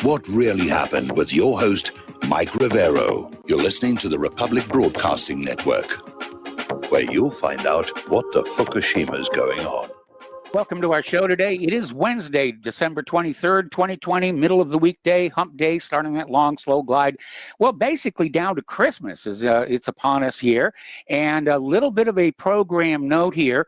What really happened with your host, Mike Rivero. You're listening to the Republic Broadcasting Network, where you'll find out what the Fukushima's going on. Welcome to our show today. It is Wednesday, December 23rd, 2020, middle of the weekday, hump day, starting that long, slow glide. Well, basically down to Christmas as it's upon us here. And a little bit of a program note here.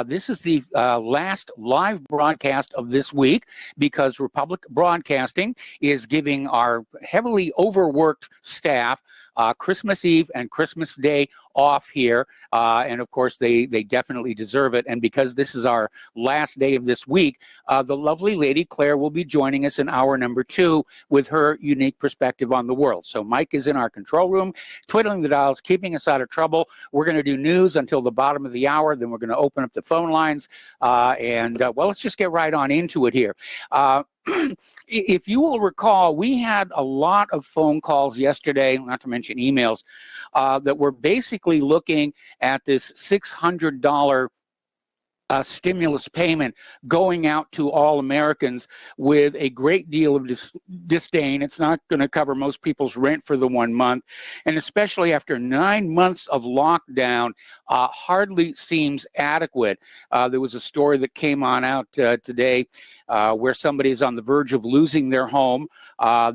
This is the last live broadcast of this week because Republic Broadcasting is giving our heavily overworked staff Christmas Eve and Christmas Day off here. And of course, they definitely deserve it. And because this is our last day of this week, the lovely lady Claire will be joining us in hour number 2 with her unique perspective on the world. So Mike is in our control room, twiddling the dials, keeping us out of trouble. We're going to do news until the bottom of the hour. Then we're going to open up the phone lines. Well, let's just get right on into it here. If you will recall, we had a lot of phone calls yesterday, not to mention emails, that were basically looking at this $600 stimulus payment going out to all Americans with a great deal of disdain. It's not going to cover most people's rent for the 1 month. And especially after 9 months of lockdown, hardly seems adequate. There was a story that came on out today where somebody is on the verge of losing their home.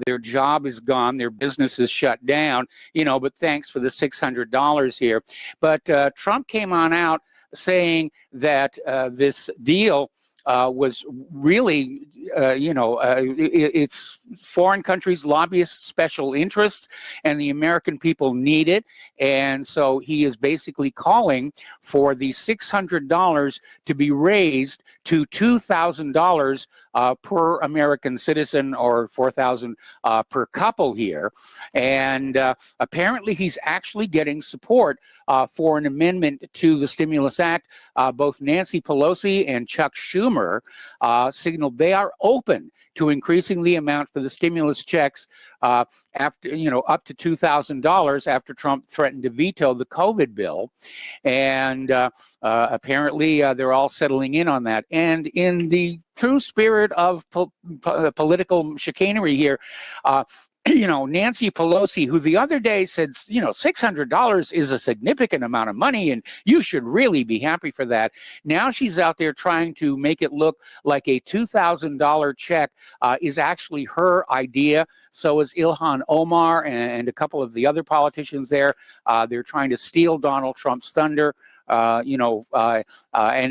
Their job is gone. Their business is shut down, but thanks for the $600 here. But Trump came on out saying that this deal was really, it's foreign countries' lobbyists' special interests, and the American people need it. And so he is basically calling for the $600 to be raised to $2,000 per American citizen, or $4,000 per couple here. And apparently he's actually getting support for an amendment to the Stimulus Act. Both Nancy Pelosi and Chuck Schumer signaled they are open to increasing the amount for the stimulus checks after, up to $2,000 after Trump threatened to veto the COVID bill. And apparently they're all settling in on that. And in the true spirit of political chicanery here, Nancy Pelosi, who the other day said, $600 is a significant amount of money and you should really be happy for that. Now she's out there trying to make it look like a $2,000 check is actually her idea. So is Ilhan Omar and a couple of the other politicians there. They're trying to steal Donald Trump's thunder. And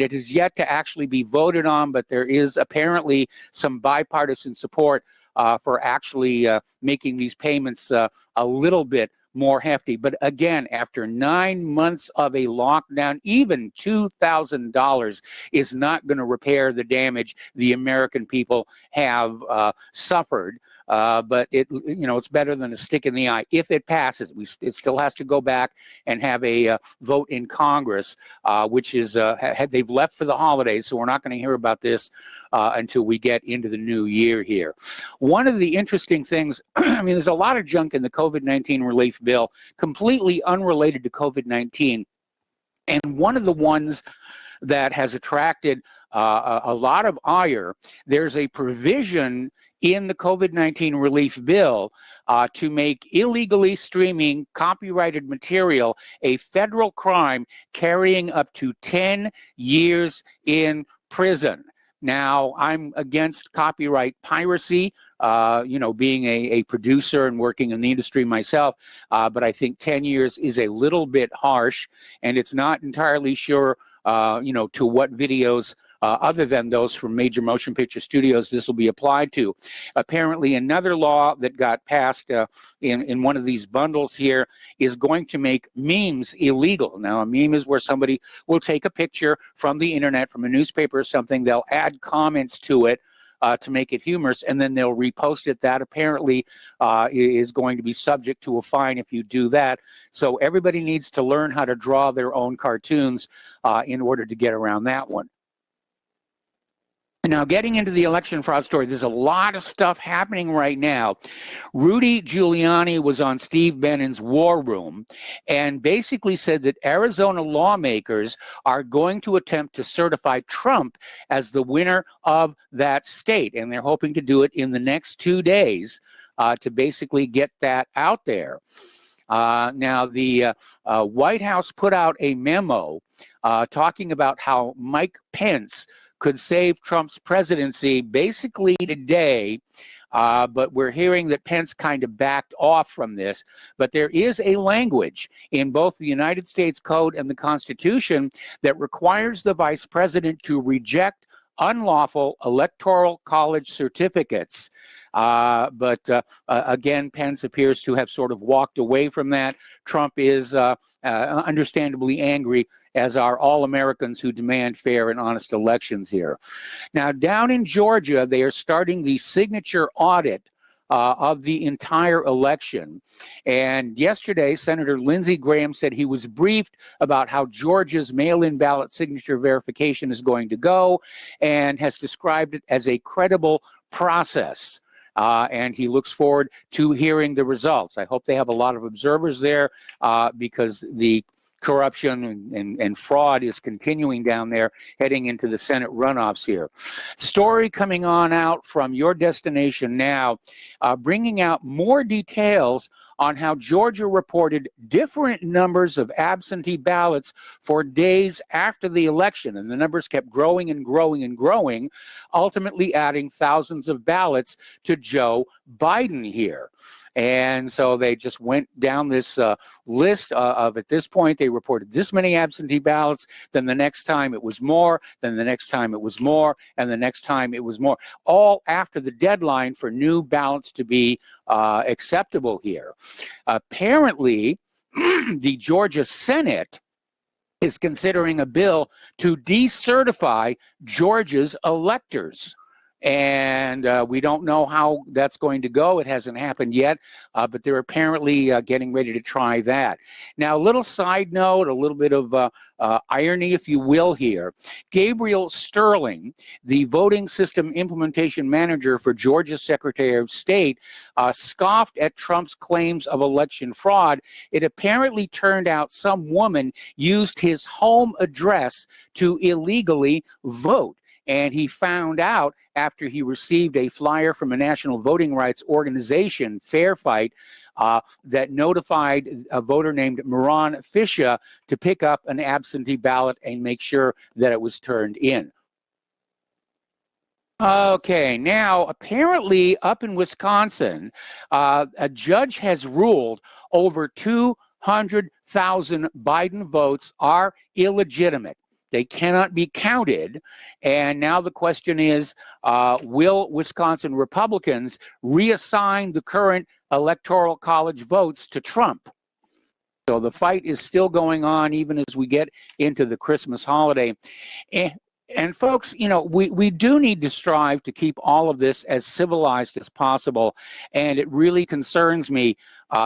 it is yet to actually be voted on, but there is apparently some bipartisan support for actually making these payments a little bit more hefty. But again, after 9 months of a lockdown, even $2,000 is not going to repair the damage the American people have suffered. But it's better than a stick in the eye. If it passes, it still has to go back and have a vote in Congress, which is they've left for the holidays, so we're not going to hear about this until we get into the new year here. One of the interesting things, there's a lot of junk in the COVID-19 relief bill, completely unrelated to COVID-19, and one of the ones that has attracted a lot of ire, there's a provision in the COVID-19 relief bill to make illegally streaming copyrighted material a federal crime carrying up to 10 years in prison. Now, I'm against copyright piracy, being a producer and working in the industry myself, but I think 10 years is a little bit harsh, and it's not entirely sure, to what videos other than those from major motion picture studios this will be applied to. Apparently, another law that got passed in one of these bundles here is going to make memes illegal. Now, a meme is where somebody will take a picture from the internet, from a newspaper or something, they'll add comments to it to make it humorous, and then they'll repost it. That apparently is going to be subject to a fine if you do that. So everybody needs to learn how to draw their own cartoons in order to get around that one. Now, getting into the election fraud story, there's a lot of stuff happening right now. Rudy Giuliani was on Steve Bannon's War Room and basically said that Arizona lawmakers are going to attempt to certify Trump as the winner of that state. And they're hoping to do it in the next 2 days to basically get that out there. Now, the White House put out a memo talking about how Mike Pence could save Trump's presidency basically today, but we're hearing that Pence kind of backed off from this. But there is a language in both the United States Code and the Constitution that requires the vice president to reject unlawful electoral college certificates. But again, Pence appears to have sort of walked away from that. Trump is understandably angry, as are all Americans who demand fair and honest elections here. Now, down in Georgia, they are starting the signature audit of the entire election. And yesterday, Senator Lindsey Graham said he was briefed about how Georgia's mail-in ballot signature verification is going to go and has described it as a credible process. And he looks forward to hearing the results. I hope they have a lot of observers there because the corruption and fraud is continuing down there heading into the Senate runoffs here. Story coming on out from Your Destination Now, bringing out more details on how Georgia reported different numbers of absentee ballots for days after the election. And the numbers kept growing and growing and growing, ultimately adding thousands of ballots to Joe Biden here. And so they just went down this list of, at this point, they reported this many absentee ballots, then the next time it was more, then the next time it was more, and the next time it was more, all after the deadline for new ballots to be acceptable here. Apparently, the Georgia Senate is considering a bill to decertify Georgia's electors. And we don't know how that's going to go. It hasn't happened yet, but they're apparently getting ready to try that. Now, a little side note, a little bit of irony, if you will, here. Gabriel Sterling, the voting system implementation manager for Georgia's Secretary of State, scoffed at Trump's claims of election fraud. It apparently turned out some woman used his home address to illegally vote. And he found out after he received a flyer from a national voting rights organization, Fair Fight, that notified a voter named Moran Fisher to pick up an absentee ballot and make sure that it was turned in. Okay, now apparently up in Wisconsin, a judge has ruled over 200,000 Biden votes are illegitimate. They cannot be counted. And now the question is, will Wisconsin Republicans reassign the current electoral college votes to Trump? So the fight is still going on even as we get into the Christmas holiday. And folks, you know, we do need to strive to keep all of this as civilized as possible. And it really concerns me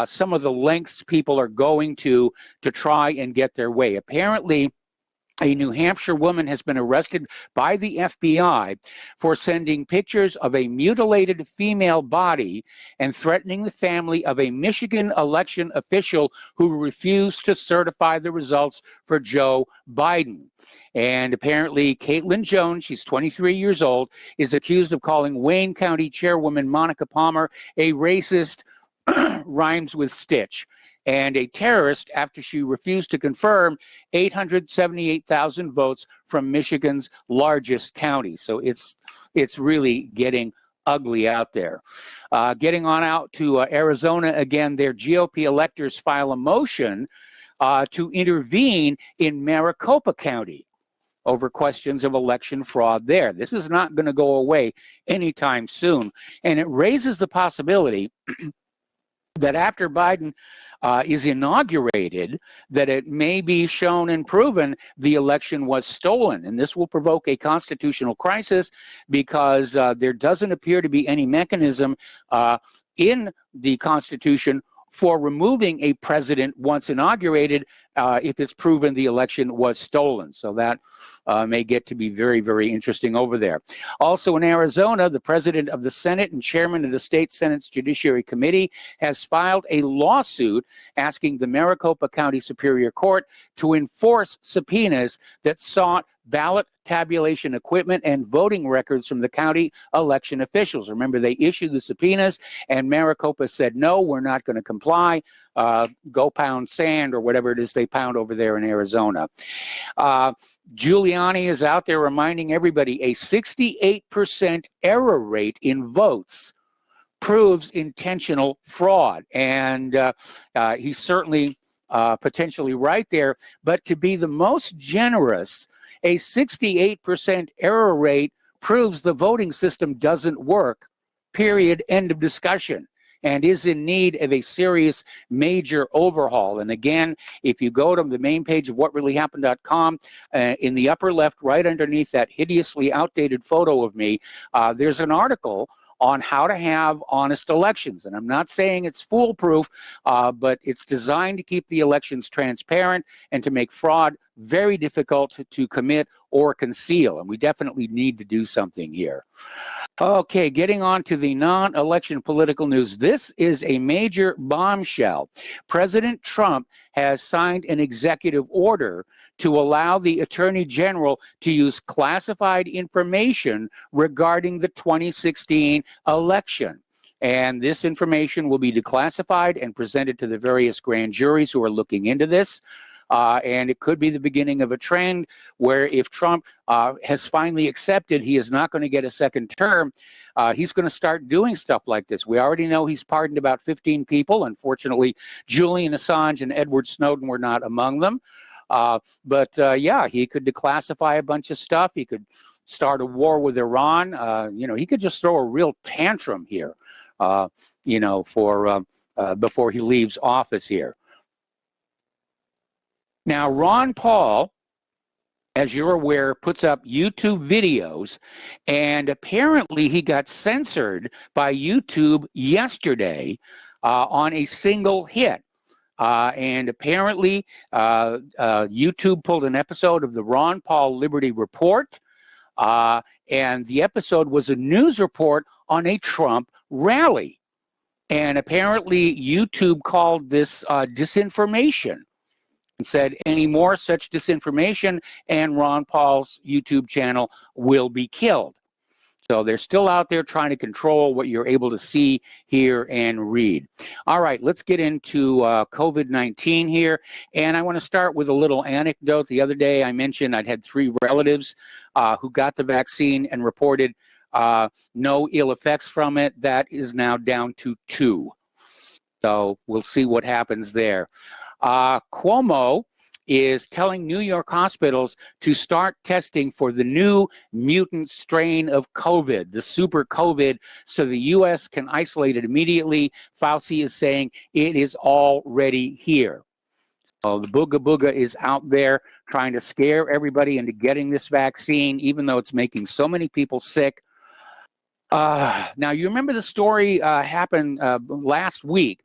some of the lengths people are going to try and get their way. Apparently, a New Hampshire woman has been arrested by the FBI for sending pictures of a mutilated female body and threatening the family of a Michigan election official who refused to certify the results for Joe Biden. And apparently, Caitlin Jones, she's 23 years old, is accused of calling Wayne County Chairwoman Monica Palmer a racist, rhymes with Stitch, and a terrorist after she refused to confirm 878,000 votes from Michigan's largest county. So it's really getting ugly out there. Getting on out to Arizona again, their GOP electors file a motion to intervene in Maricopa County over questions of election fraud there. This is not going to go away anytime soon. And it raises the possibility that after Biden is inaugurated, that it may be shown and proven the election was stolen. And this will provoke a constitutional crisis because there doesn't appear to be any mechanism in the Constitution for removing a president once inaugurated if it's proven the election was stolen. So that may get to be very, very interesting over there. Also in Arizona, the president of the Senate and chairman of the state Senate's Judiciary Committee has filed a lawsuit asking the Maricopa County Superior Court to enforce subpoenas that sought ballot tabulation equipment and voting records from the county election officials. Remember, they issued the subpoenas and Maricopa said, no, we're not going to comply. Go pound sand or whatever it is they pound over there in Arizona. Giuliani is out there reminding everybody a 68% error rate in votes proves intentional fraud. And he's certainly potentially right there. But to be the most generous, a 68% error rate proves the voting system doesn't work, period, end of discussion, and is in need of a serious major overhaul. And again, if you go to the main page of whatreallyhappened.com, in the upper left, right underneath that hideously outdated photo of me, there's an article on how to have honest elections. And I'm not saying it's foolproof, but it's designed to keep the elections transparent and to make fraud very difficult to commit or conceal. And we definitely need to do something here. Okay, getting on to the non-election political news. This is a major bombshell. President Trump has signed an executive order to allow the Attorney General to use classified information regarding the 2016 election. And this information will be declassified and presented to the various grand juries who are looking into this. And it could be the beginning of a trend where if Trump has finally accepted he is not going to get a second term, he's going to start doing stuff like this. We already know he's pardoned about 15 people. Unfortunately, Julian Assange and Edward Snowden were not among them. But yeah, he could declassify a bunch of stuff. He could start a war with Iran. He could just throw a real tantrum here, before he leaves office here. Now, Ron Paul, as you're aware, puts up YouTube videos, and apparently he got censored by YouTube yesterday on a single hit. And apparently YouTube pulled an episode of the Ron Paul Liberty Report, and the episode was a news report on a Trump rally. And apparently YouTube called this disinformation. And said any more such disinformation and Ron Paul's YouTube channel will be killed. So they're still out there trying to control what you're able to see, hear, and read. All right, let's get into COVID-19 here. And I want to start with a little anecdote. The other day I mentioned I'd had 3 relatives who got the vaccine and reported no ill effects from it. That is now down to 2. So we'll see what happens there. Cuomo is telling New York hospitals to start testing for the new mutant strain of COVID, the super COVID, so the U.S. can isolate it immediately. Fauci is saying it is already here. So the booga booga is out there trying to scare everybody into getting this vaccine, even though it's making so many people sick. Now, you remember the story happened last week.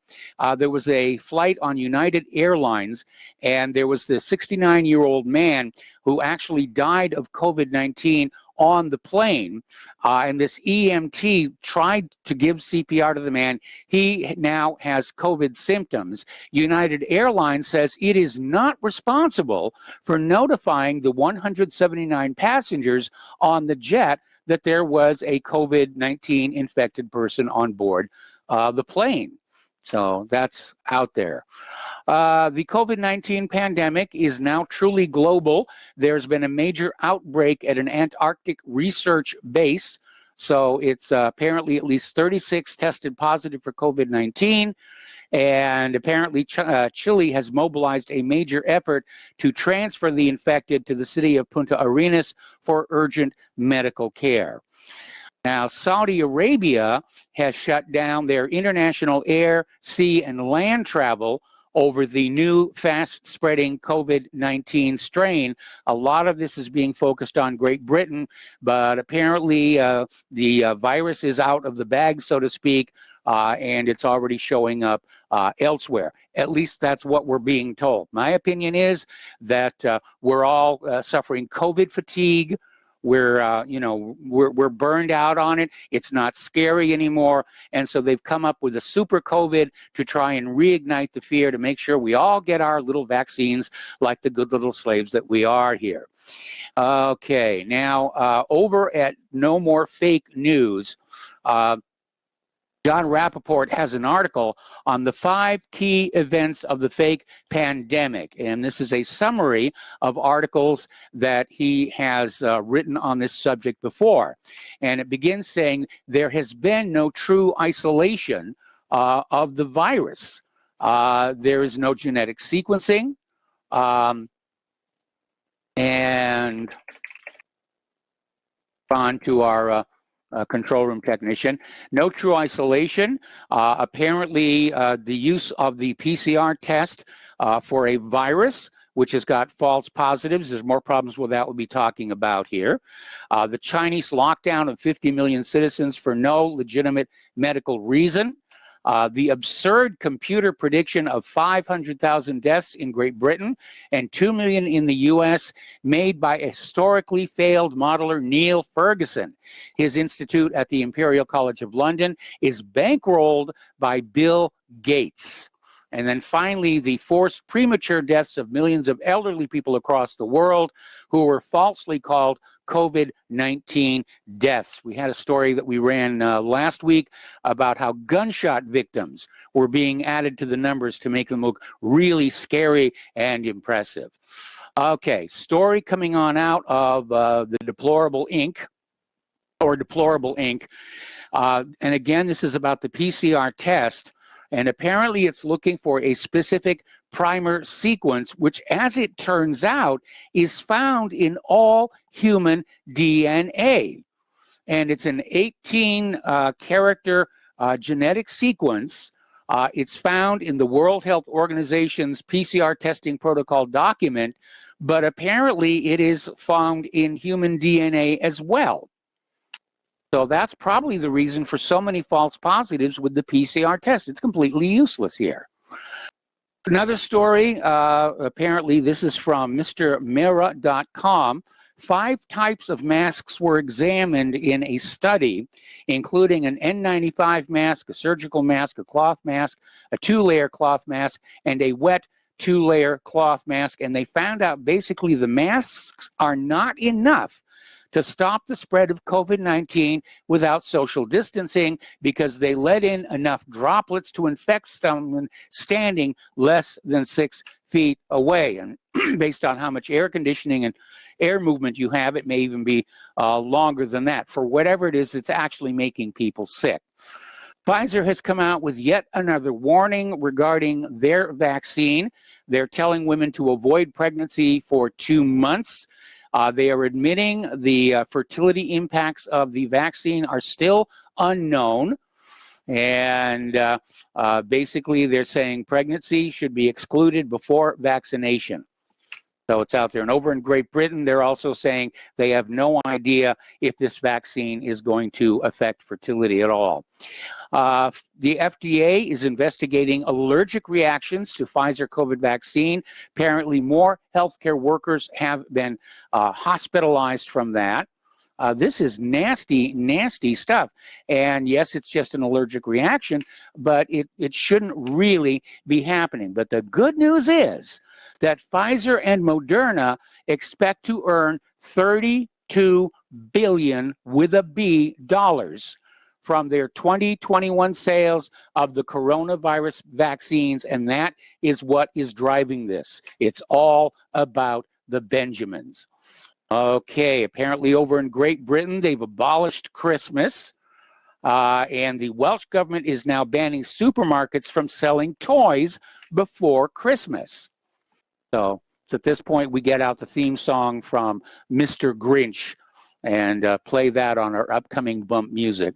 There was a flight on United Airlines, and there was this 69-year-old man who actually died of COVID-19 on the plane. And this EMT tried to give CPR to the man. He now has COVID symptoms. United Airlines says it is not responsible for notifying the 179 passengers on the jet that there was a COVID-19 infected person on board the plane. So that's out there. The COVID-19 pandemic is now truly global. There's been a major outbreak at an Antarctic research base. So it's apparently at least 36 tested positive for COVID-19. And apparently Chile has mobilized a major effort to transfer the infected to the city of Punta Arenas for urgent medical care. Now, Saudi Arabia has shut down their international air, sea, and land travel over the new fast-spreading COVID-19 strain. A lot of this is being focused on Great Britain, but apparently the virus is out of the bag, so to speak, and it's already showing up elsewhere. At least that's what we're being told. My opinion is that we're all suffering COVID fatigue. We're burned out on it. It's not scary anymore. And so they've come up with a super COVID to try and reignite the fear, to make sure we all get our little vaccines like the good little slaves that we are here. Okay, now over at No More Fake News, John Rappaport has an article on the 5 key events of the fake pandemic. And this is a summary of articles that he has written on this subject before. And it begins saying, there has been no true isolation of the virus. There is no genetic sequencing. And on to our control room technician. No true isolation. Apparently, the use of the PCR test for a virus, which has got false positives. There's more problems with that we'll be talking about here. The Chinese lockdown of 50 million citizens for no legitimate medical reason. The absurd computer prediction of 500,000 deaths in Great Britain and 2 million in the U.S. made by a historically failed modeler Neil Ferguson. His institute at the Imperial College of London is bankrolled by Bill Gates. And then finally, the forced premature deaths of millions of elderly people across the world who were falsely called COVID-19 deaths. We had a story that we ran last week about how gunshot victims were being added to the numbers to make them look really scary and impressive. Okay, story coming on out of the Deplorable Inc. or Deplorable Inc. And again, this is about the PCR test. And apparently it's looking for a specific primer sequence, which, as it turns out, is found in all human DNA. And it's an 18-character genetic sequence. It's found in the World Health Organization's PCR testing protocol document, but apparently it is found in human DNA as well. So that's probably the reason for so many false positives with the PCR test. It's completely useless here. Another story, apparently this is from MrMera.com. 5 types of masks were examined in a study, including an N95 mask, a surgical mask, a cloth mask, a 2-layer cloth mask, and a wet 2-layer cloth mask. And they found out basically the masks are not enough to stop the spread of COVID-19 without social distancing, because they let in enough droplets to infect someone standing less than 6 feet away. And based on how much air conditioning and air movement you have, it may even be longer than that. For whatever it is, it's actually making people sick. Pfizer has come out with yet another warning regarding their vaccine. They're telling women to avoid pregnancy for 2 months. They are admitting the fertility impacts of the vaccine are still unknown. And basically, they're saying pregnancy should be excluded before vaccination. So it's out there. And over in Great Britain, they're also saying they have no idea if this vaccine is going to affect fertility at all. The FDA is investigating allergic reactions to Pfizer COVID vaccine. Apparently, more healthcare workers have been hospitalized from that. This is nasty, nasty stuff. And yes, it's just an allergic reaction, but it shouldn't really be happening. But the good news is that Pfizer and Moderna expect to earn $32 billion with a B dollars from their 2021 sales of the coronavirus vaccines, and that is what is driving this. It's all about the Benjamins. Okay, apparently over in Great Britain, they've abolished Christmas, and the Welsh government is now banning supermarkets from selling toys before Christmas. So at this point, we get out the theme song from Mr. Grinch and play that on our upcoming bump music.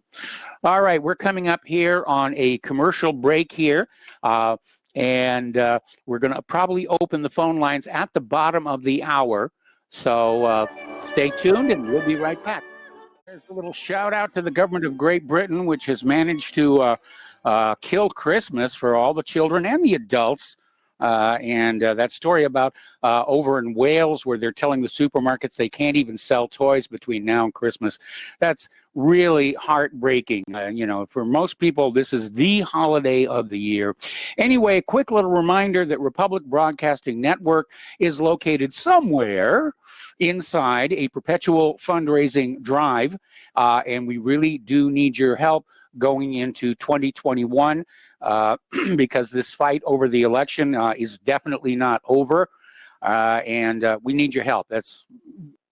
All right, we're coming up here on a commercial break here, and we're going to probably open the phone lines at the bottom of the hour. So stay tuned, and we'll be right back. There's a little shout out to the government of Great Britain, which has managed to kill Christmas for all the children and the adults. And that story about over in Wales, where they're telling the supermarkets they can't even sell toys between now and Christmas. That's really heartbreaking. You know, for most people, this is the holiday of the year. Anyway, a quick little reminder that Republic Broadcasting Network is located somewhere inside a perpetual fundraising drive, and we really do need your help going into 2021 because this fight over the election is definitely not over, and we need your help. That's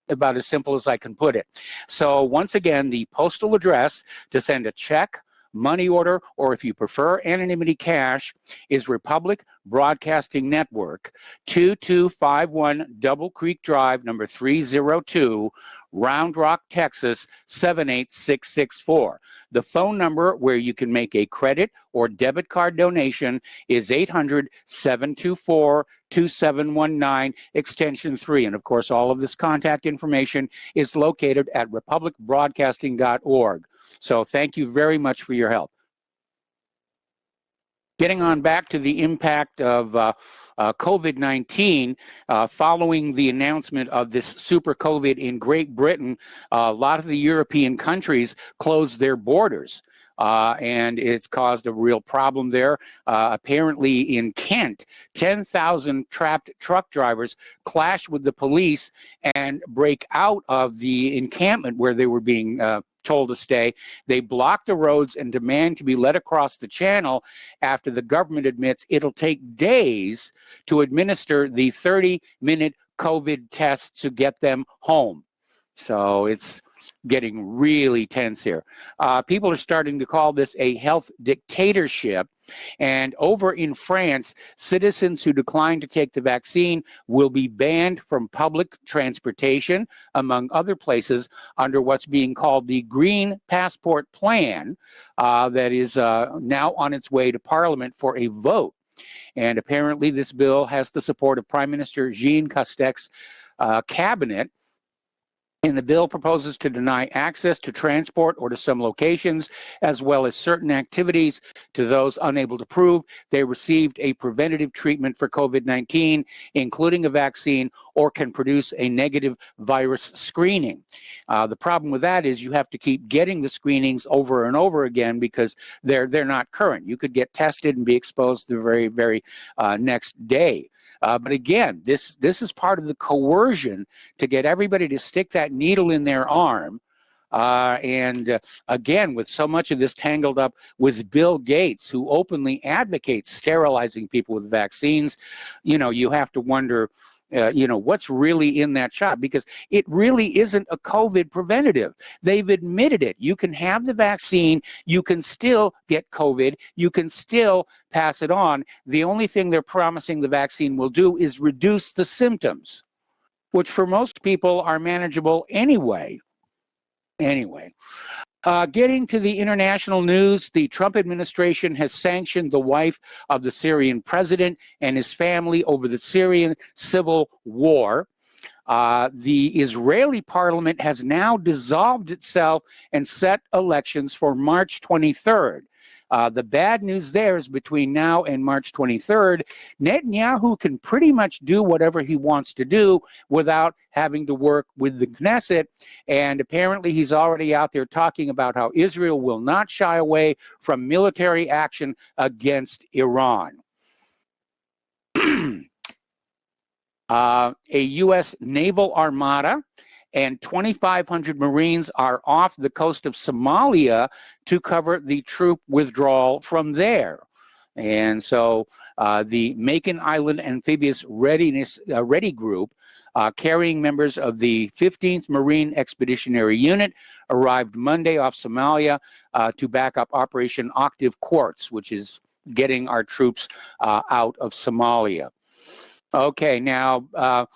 about as simple as I can put it. So once again, the postal address to send a check, money order, or if you prefer anonymity cash, is Republic Broadcasting Network, 2251 Double Creek Drive, number 302, Round Rock, Texas, 78664. The phone number where you can make a credit or debit card donation is 800-724-2719, extension 3. And of course, all of this contact information is located at republicbroadcasting.org. So thank you very much for your help. Getting on back to the impact of COVID-19, following the announcement of this super COVID in Great Britain, a lot of the European countries closed their borders. And it's caused a real problem there. Apparently in Kent, 10,000 trapped truck drivers clashed with the police and break out of the encampment where they were being told to stay. They block the roads and demand to be let across the channel after the government admits it'll take days to administer the 30-minute COVID test to get them home. So it's getting really tense here. People are starting to call this a health dictatorship. And over in France, citizens who decline to take the vaccine will be banned from public transportation, among other places, under what's being called the Green Passport Plan that is now on its way to Parliament for a vote. And apparently this bill has the support of Prime Minister Jean Castex cabinet. And the bill proposes to deny access to transport or to some locations, as well as certain activities to those unable to prove they received a preventative treatment for COVID-19, including a vaccine, or can produce a negative virus screening. The problem with that is you have to keep getting the screenings over and over again because they're not current. You could get tested and be exposed the very, very next day. But again, this is part of the coercion to get everybody to stick that needle in their arm. And again, with so much of this tangled up with Bill Gates, who openly advocates sterilizing people with vaccines, you know, you have to wonder, you know, what's really in that shot, because it really isn't a COVID preventative. They've admitted it. You can have the vaccine, you can still get COVID, you can still pass it on. The only thing they're promising the vaccine will do is reduce the symptoms, which for most people are manageable anyway. Getting to the international news, the Trump administration has sanctioned the wife of the Syrian president and his family over the Syrian civil war. The Israeli parliament has now dissolved itself and set elections for March 23rd. The bad news there is between now and March 23rd, Netanyahu can pretty much do whatever he wants to do without having to work with the Knesset. And apparently he's already out there talking about how Israel will not shy away from military action against Iran. A U.S. naval armada and 2,500 Marines are off the coast of Somalia to cover the troop withdrawal from there. And so the Macon Island Amphibious Ready Group, carrying members of the 15th Marine Expeditionary Unit, arrived Monday off Somalia to back up Operation Octave Quartz, which is getting our troops out of Somalia. Okay, now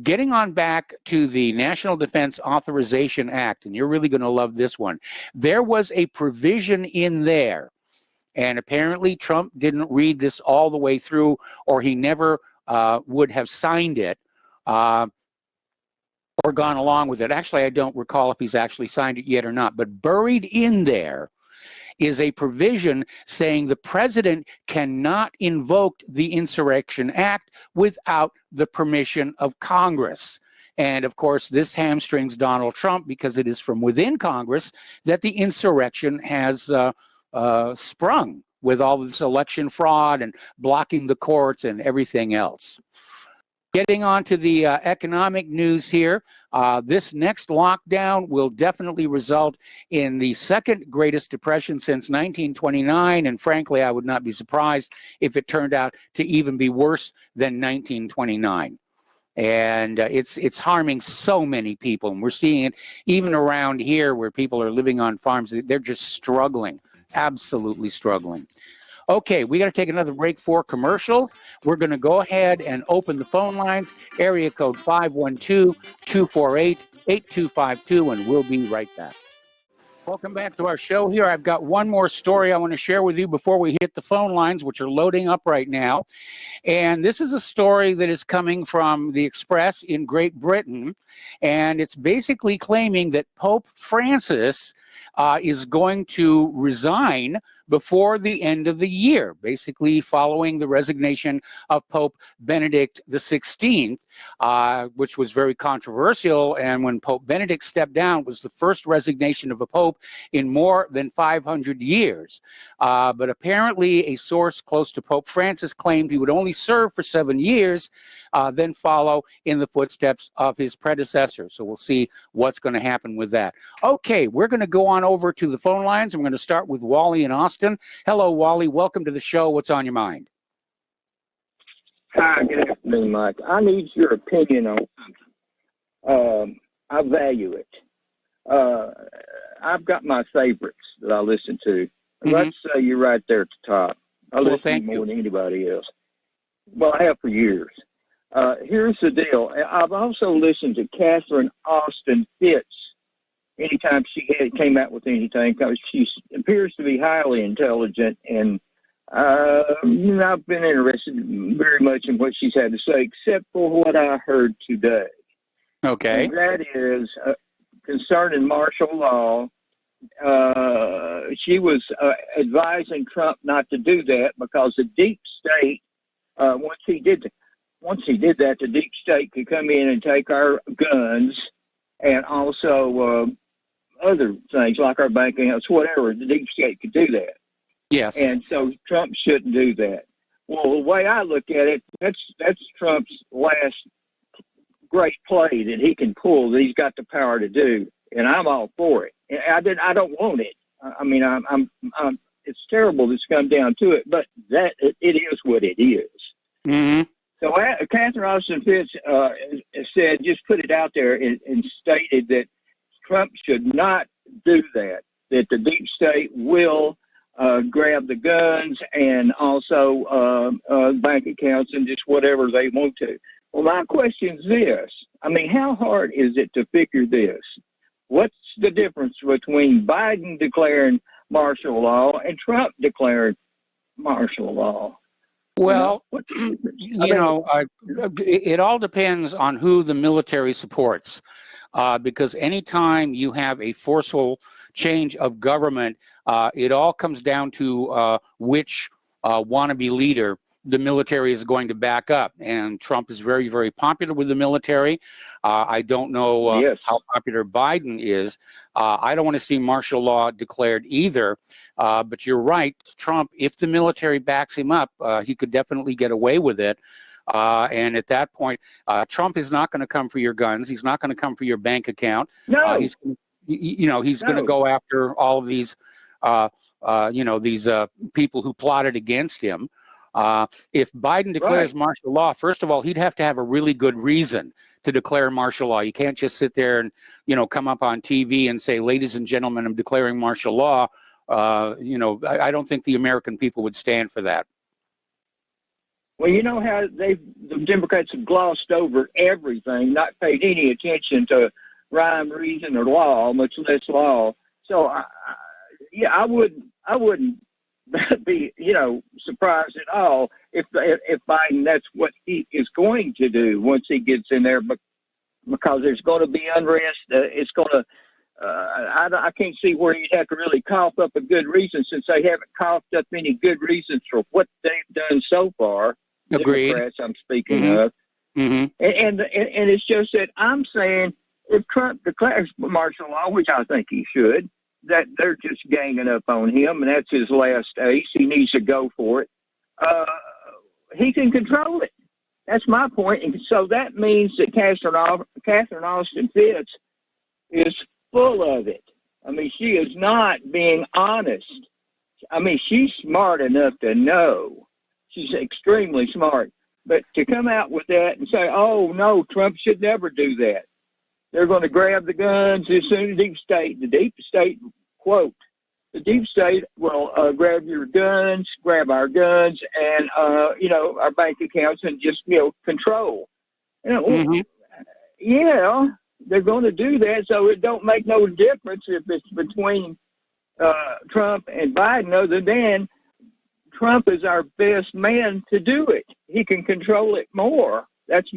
getting on back to the National Defense Authorization Act, and you're really going to love this one. There was a provision in there, and apparently Trump didn't read this all the way through, or he never would have signed it or gone along with it. Actually, I don't recall if he's actually signed it yet or not, but buried in there is a provision saying the president cannot invoke the Insurrection Act without the permission of Congress. And of course, this hamstrings Donald Trump because it is from within Congress that the insurrection has sprung with all of this election fraud and blocking the courts and everything else. Getting on to the economic news here, this next lockdown will definitely result in the second greatest depression since 1929, and frankly, I would not be surprised if it turned out to even be worse than 1929. And it's harming so many people, and we're seeing it even around here where people are living on farms. They're just struggling, absolutely struggling. Okay, we got to take another break for commercial. We're going to go ahead and open the phone lines, area code 512-248-8252, and we'll be right back. Welcome back to our show here. I've got one more story I want to share with you before we hit the phone lines, which are loading up right now. And this is a story that is coming from the Express in Great Britain, and it's basically claiming that Pope Francis is going to resign before the end of the year, basically following the resignation of Pope Benedict XVI, which was very controversial. And when Pope Benedict stepped down, it was the first resignation of a pope in more than 500 years. But apparently a source close to Pope Francis claimed he would only serve for 7 years, then follow in the footsteps of his predecessor. So we'll see what's going to happen with that. Okay, we're going to go on over to the phone lines. I'm going to start with Wally in Austin. Hello, Wally. Welcome to the show. What's on your mind? Hi, good afternoon, Mike. I need your opinion on something. I value it. I've got my favorites that I listen to. Let's say you're right there at the top. I listen to you more than anybody else. Well, I have for years. Here's the deal. I've also listened to Catherine Austin Fitz anytime she came out with anything, because she appears to be highly intelligent, and I've been interested very much in what she's had to say, except for what I heard today. Okay. And that is concerning martial law. She was advising Trump not to do that because the deep state, once he did that, the deep state could come in and take our guns and also other things like our bank accounts, whatever. The deep state could do that. Yes. And so Trump shouldn't do that. Well, the way I look at it, that's Trump's last great play that he can pull, that he's got the power to do, and I'm all for it. And I don't want it. I mean, I'm it's terrible that's come down to it, but it is what it is. Mm-hmm. So Catherine Austin Fitz said, just put it out there and stated that Trump should not do that the deep state will grab the guns and also bank accounts and just whatever they want to. Well, my question is this. I mean, how hard is it to figure this? What's the difference between Biden declaring martial law and Trump declaring martial law? Well, it all depends on who the military supports, because anytime you have a forceful change of government, it all comes down to which wannabe leader the military is going to back up. And Trump is very, very popular with the military. I don't know how popular Biden is. I don't want to see martial law declared either. But you're right, Trump, if the military backs him up, he could definitely get away with it. And at that point, Trump is not going to come for your guns. He's not going to come for your bank account. No. He's going to go after all of these, these people who plotted against him. If Biden declares martial law, first of all, he'd have to have a really good reason to declare martial law. You can't just sit there and, come up on TV and say, ladies and gentlemen, I'm declaring martial law. I don't think the American people would stand for that. Well, you know how the Democrats have glossed over everything, not paid any attention to rhyme, reason, or law, much less law. So, I wouldn't be, surprised at all if Biden, that's what he is going to do once he gets in there, because there's going to be unrest. It's going to. I can't see where you'd have to really cough up a good reason, since they haven't coughed up any good reasons for what they've done so far. Agreed. Democrats, I'm speaking of. And it's just that I'm saying, if Trump declares martial law, which I think he should, that they're just ganging up on him, and that's his last ace. He needs to go for it. He can control it. That's my point. And so that means that Catherine Austin Fitts is full of it. I mean, she is not being honest. I mean, she's smart enough to know. She's extremely smart. But to come out with that and say, oh, no, Trump should never do that. They're going to grab the guns as soon as the deep state, quote, the deep state will grab your guns, grab our guns, and, our bank accounts, and just, control. Yeah, they're going to do that, so it don't make no difference if it's between Trump and Biden, other than Trump is our best man to do it. He can control it more. That's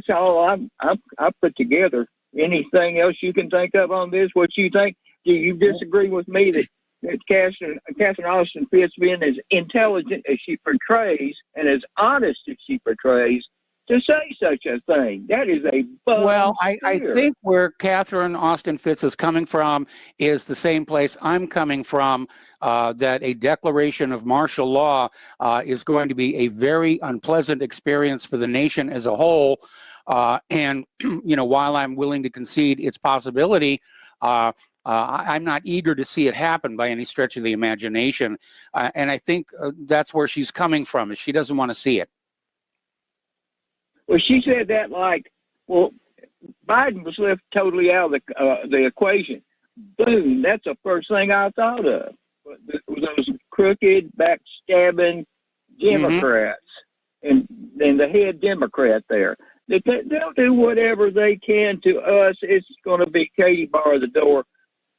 all I put together. Anything else you can think of on this? What you think? Do you disagree with me that Catherine Austin Fitts, being as intelligent as she portrays and as honest as she portrays, to say such a thing? That is a bum. Well, I think where Catherine Austin Fitts is coming from is the same place I'm coming from, that a declaration of martial law is going to be a very unpleasant experience for the nation as a whole. And, while I'm willing to concede its possibility, I'm not eager to see it happen by any stretch of the imagination. And I think that's where she's coming from, is she doesn't want to see it. Well, she said that Biden was left totally out of the equation. Boom, that's the first thing I thought of. Those crooked, backstabbing Democrats, and the head Democrat there. They'll do whatever they can to us. It's going to be Katie bar the door.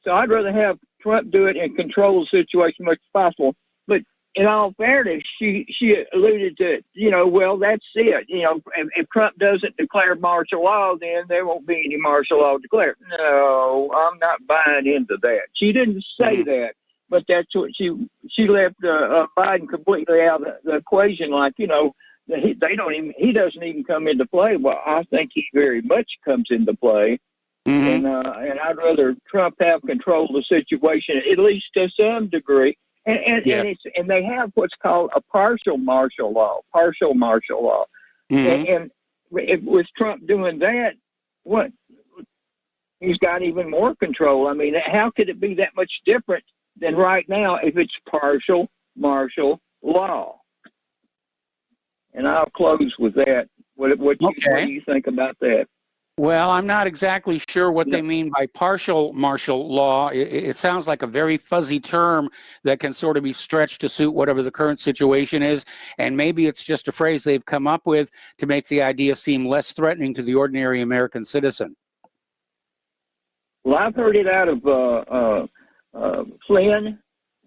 So I'd rather have Trump do it and control the situation as much as possible. But in all fairness, she alluded to, well, that's it. If Trump doesn't declare martial law, then there won't be any martial law declared. No, I'm not buying into that. She didn't say that, but that's what she left Biden completely out of the equation. Like, he doesn't even come into play. Well, I think he very much comes into play. And I'd rather Trump have control of the situation, at least to some degree. And they have what's called a partial martial law. And with Trump doing that, he's got even more control. I mean, how could it be that much different than right now if it's partial martial law? And I'll close with that. What do you think about that? Well, I'm not exactly sure what they mean by partial martial law. It sounds like a very fuzzy term that can sort of be stretched to suit whatever the current situation is. And maybe it's just a phrase they've come up with to make the idea seem less threatening to the ordinary American citizen. Well, I've heard it out of Flynn.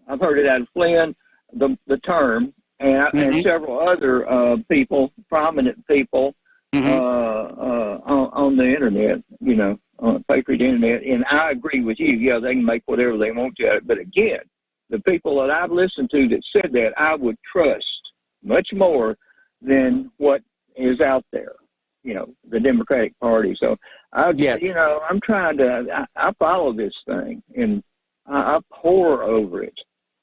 I've heard it out of Flynn, the term, and several other people, prominent people, on the internet, on the Patriot internet. And I agree with you. Yeah, they can make whatever they want to. But again, the people that I've listened to that said that, I would trust much more than what is out there, the Democratic Party. So, I'm trying to, I follow this thing, and I pore over it.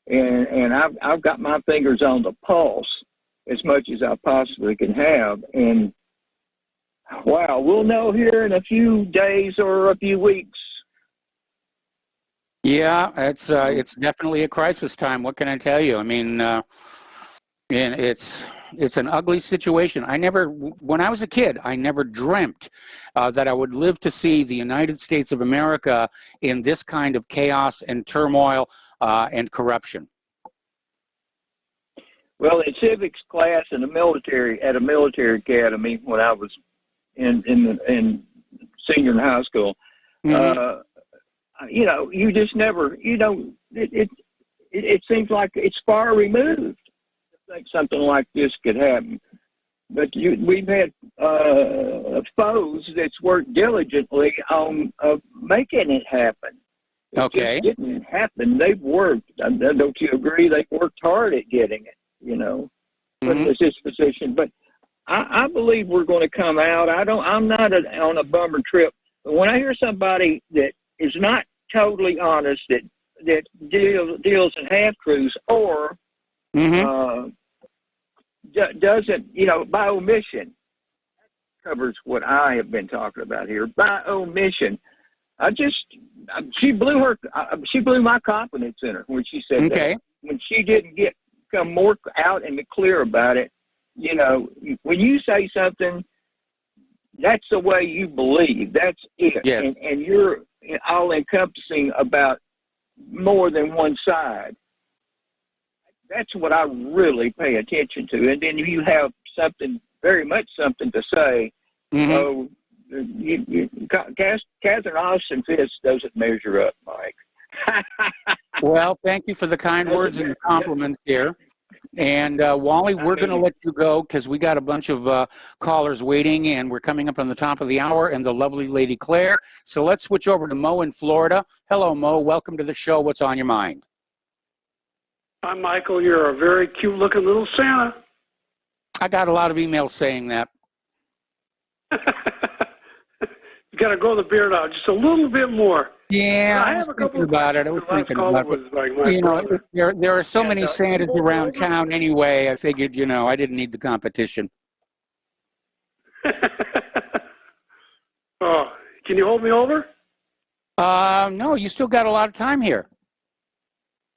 And I've got my fingers on the pulse as much as I possibly can have. And wow, we'll know here in a few days or a few weeks. Yeah, it's definitely a crisis time. What can I tell you? I mean, and it's an ugly situation. When I was a kid, I never dreamt that I would live to see the United States of America in this kind of chaos and turmoil and corruption. Well, in civics class in the military, at a military academy when I was in senior in high school, you know, you just never, you know, it seems like it's far removed to think something like this could happen. But we've had foes that's worked diligently on making it happen. It just didn't happen. They've worked. Don't you agree? They've worked hard at getting it, you know, putting us in this position. But I believe we're going to come out. I'm not on a bummer trip. But when I hear somebody that is not totally honest, that deals in half-truths or doesn't, you know, by omission, covers what I have been talking about here. By omission, she blew my confidence in her when she said that. When she didn't come more out and clear about it, you know, when you say something, that's the way you believe. That's it. Yes. And you're all-encompassing about more than one side. That's what I really pay attention to. And then you have something, very much something to say. So Catherine Austin Fitz doesn't measure up, Mike. Well, thank you for the kind words and compliments here. And Wally, we're going to let you go because we got a bunch of callers waiting, and we're coming up on the top of the hour, and the lovely Lady Claire. So let's switch over to Mo in Florida. Hello, Mo. Welcome to the show. What's on your mind? Hi, Michael. You're a very cute-looking little Santa. I got a lot of emails saying that. You got to grow the beard out just a little bit more. Yeah, I was thinking about it. I was thinking about it. Like you know, there are so many Santas around town anyway. I figured, you know, I didn't need the competition. Oh, can you hold me over? No, you still got a lot of time here.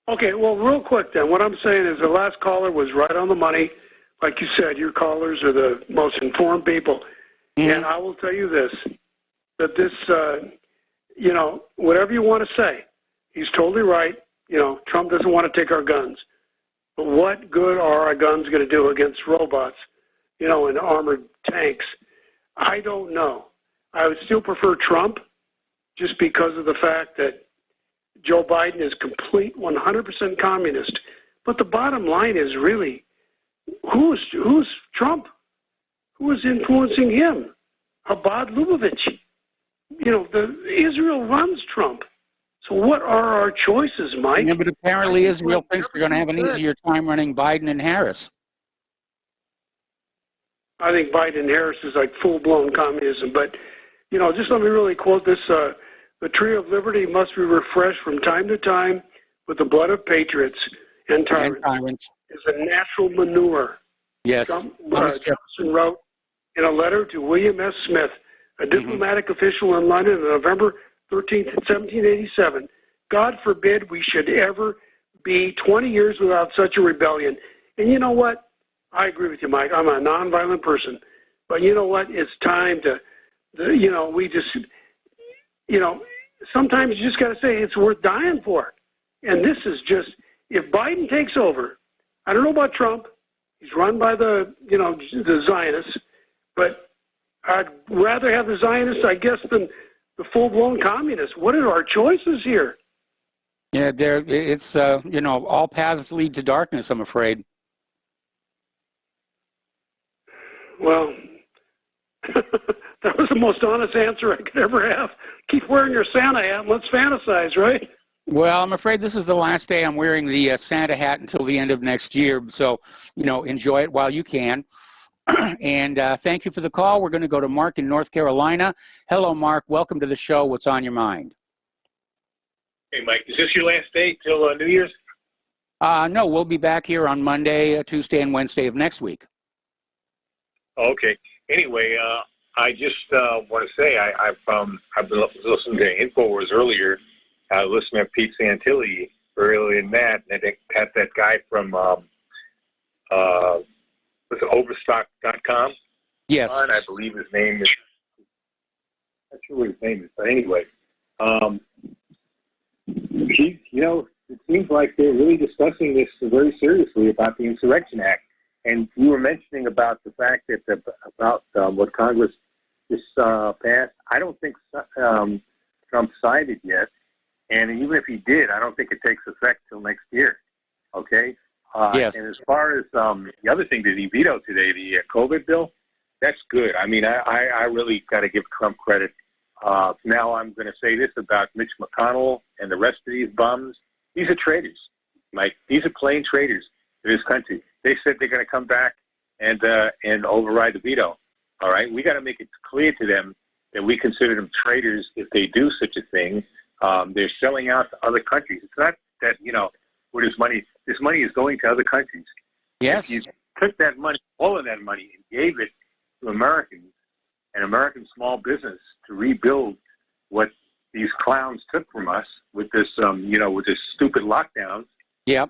Okay, well, real quick then. What I'm saying is the last caller was right on the money. Like you said, your callers are the most informed people. And I will tell you this, that this, you know, whatever you want to say, he's totally right. You know, Trump doesn't want to take our guns. But what good are our guns going to do against robots, you know, and armored tanks? I don't know. I would still prefer Trump just because of the fact that Joe Biden is complete 100% communist. But the bottom line is really, who's Trump? Who is influencing him? Chabad Lubavitch. You know, Israel runs Trump. So what are our choices, Mike? Yeah, but apparently Israel thinks they're going to have an easier time running Biden and Harris. I think Biden and Harris is like full-blown communism. But, you know, just let me really quote this. The tree of liberty must be refreshed from time to time with the blood of patriots and tyrants. It's a natural manure. Yes. Jefferson wrote in a letter to William S. Smith, a diplomatic official in London on November 13th, 1787, God forbid we should ever be 20 years without such a rebellion. And you know what? I agree with you, Mike. I'm a nonviolent person. But you know what? It's time to, you know, we just, you know, sometimes you just got to say it's worth dying for. And this is just, if Biden takes over, I don't know about Trump. He's run by the, you know, the Zionists. But I'd rather have the Zionists, I guess, than the full-blown communists. What are our choices here? Yeah, it's, you know, all paths lead to darkness, I'm afraid. Well, that was the most honest answer I could ever have. Keep wearing your Santa hat and let's fantasize, right? Well, I'm afraid this is the last day I'm wearing the Santa hat until the end of next year. So, you know, enjoy it while you can. And thank you for the call. We're going to go to Mark in North Carolina. Hello, Mark. Welcome to the show. What's on your mind? Hey, Mike. Is this your last day till New Year's? No, we'll be back here on Monday, Tuesday, and Wednesday of next week. Okay. Anyway, I just want to say I've been listening to InfoWars earlier. I listened to Pete Santilli earlier in that, and they had that guy from was it Overstock.com? Yes. I believe his name is. I'm not sure what his name is, but anyway, he, you know, it seems like they're really discussing this very seriously about the Insurrection Act. And you were mentioning about the fact that what Congress just passed. I don't think Trump signed it yet. And even if he did, I don't think it takes effect till next year. Okay? Yes. And as far as the other thing that he vetoed today, the COVID bill, that's good. I mean, I really got to give Trump credit. Now I'm going to say this about Mitch McConnell and the rest of these bums. These are traitors, Mike. These are plain traitors to this country. They said they're going to come back and override the veto. All right? We got to make it clear to them that we consider them traitors if they do such a thing. They're selling out to other countries. It's not that, where this money is going to other countries. Yes. If you took that money, all of that money, and gave it to Americans and American small business to rebuild what these clowns took from us with this, with this stupid lockdown,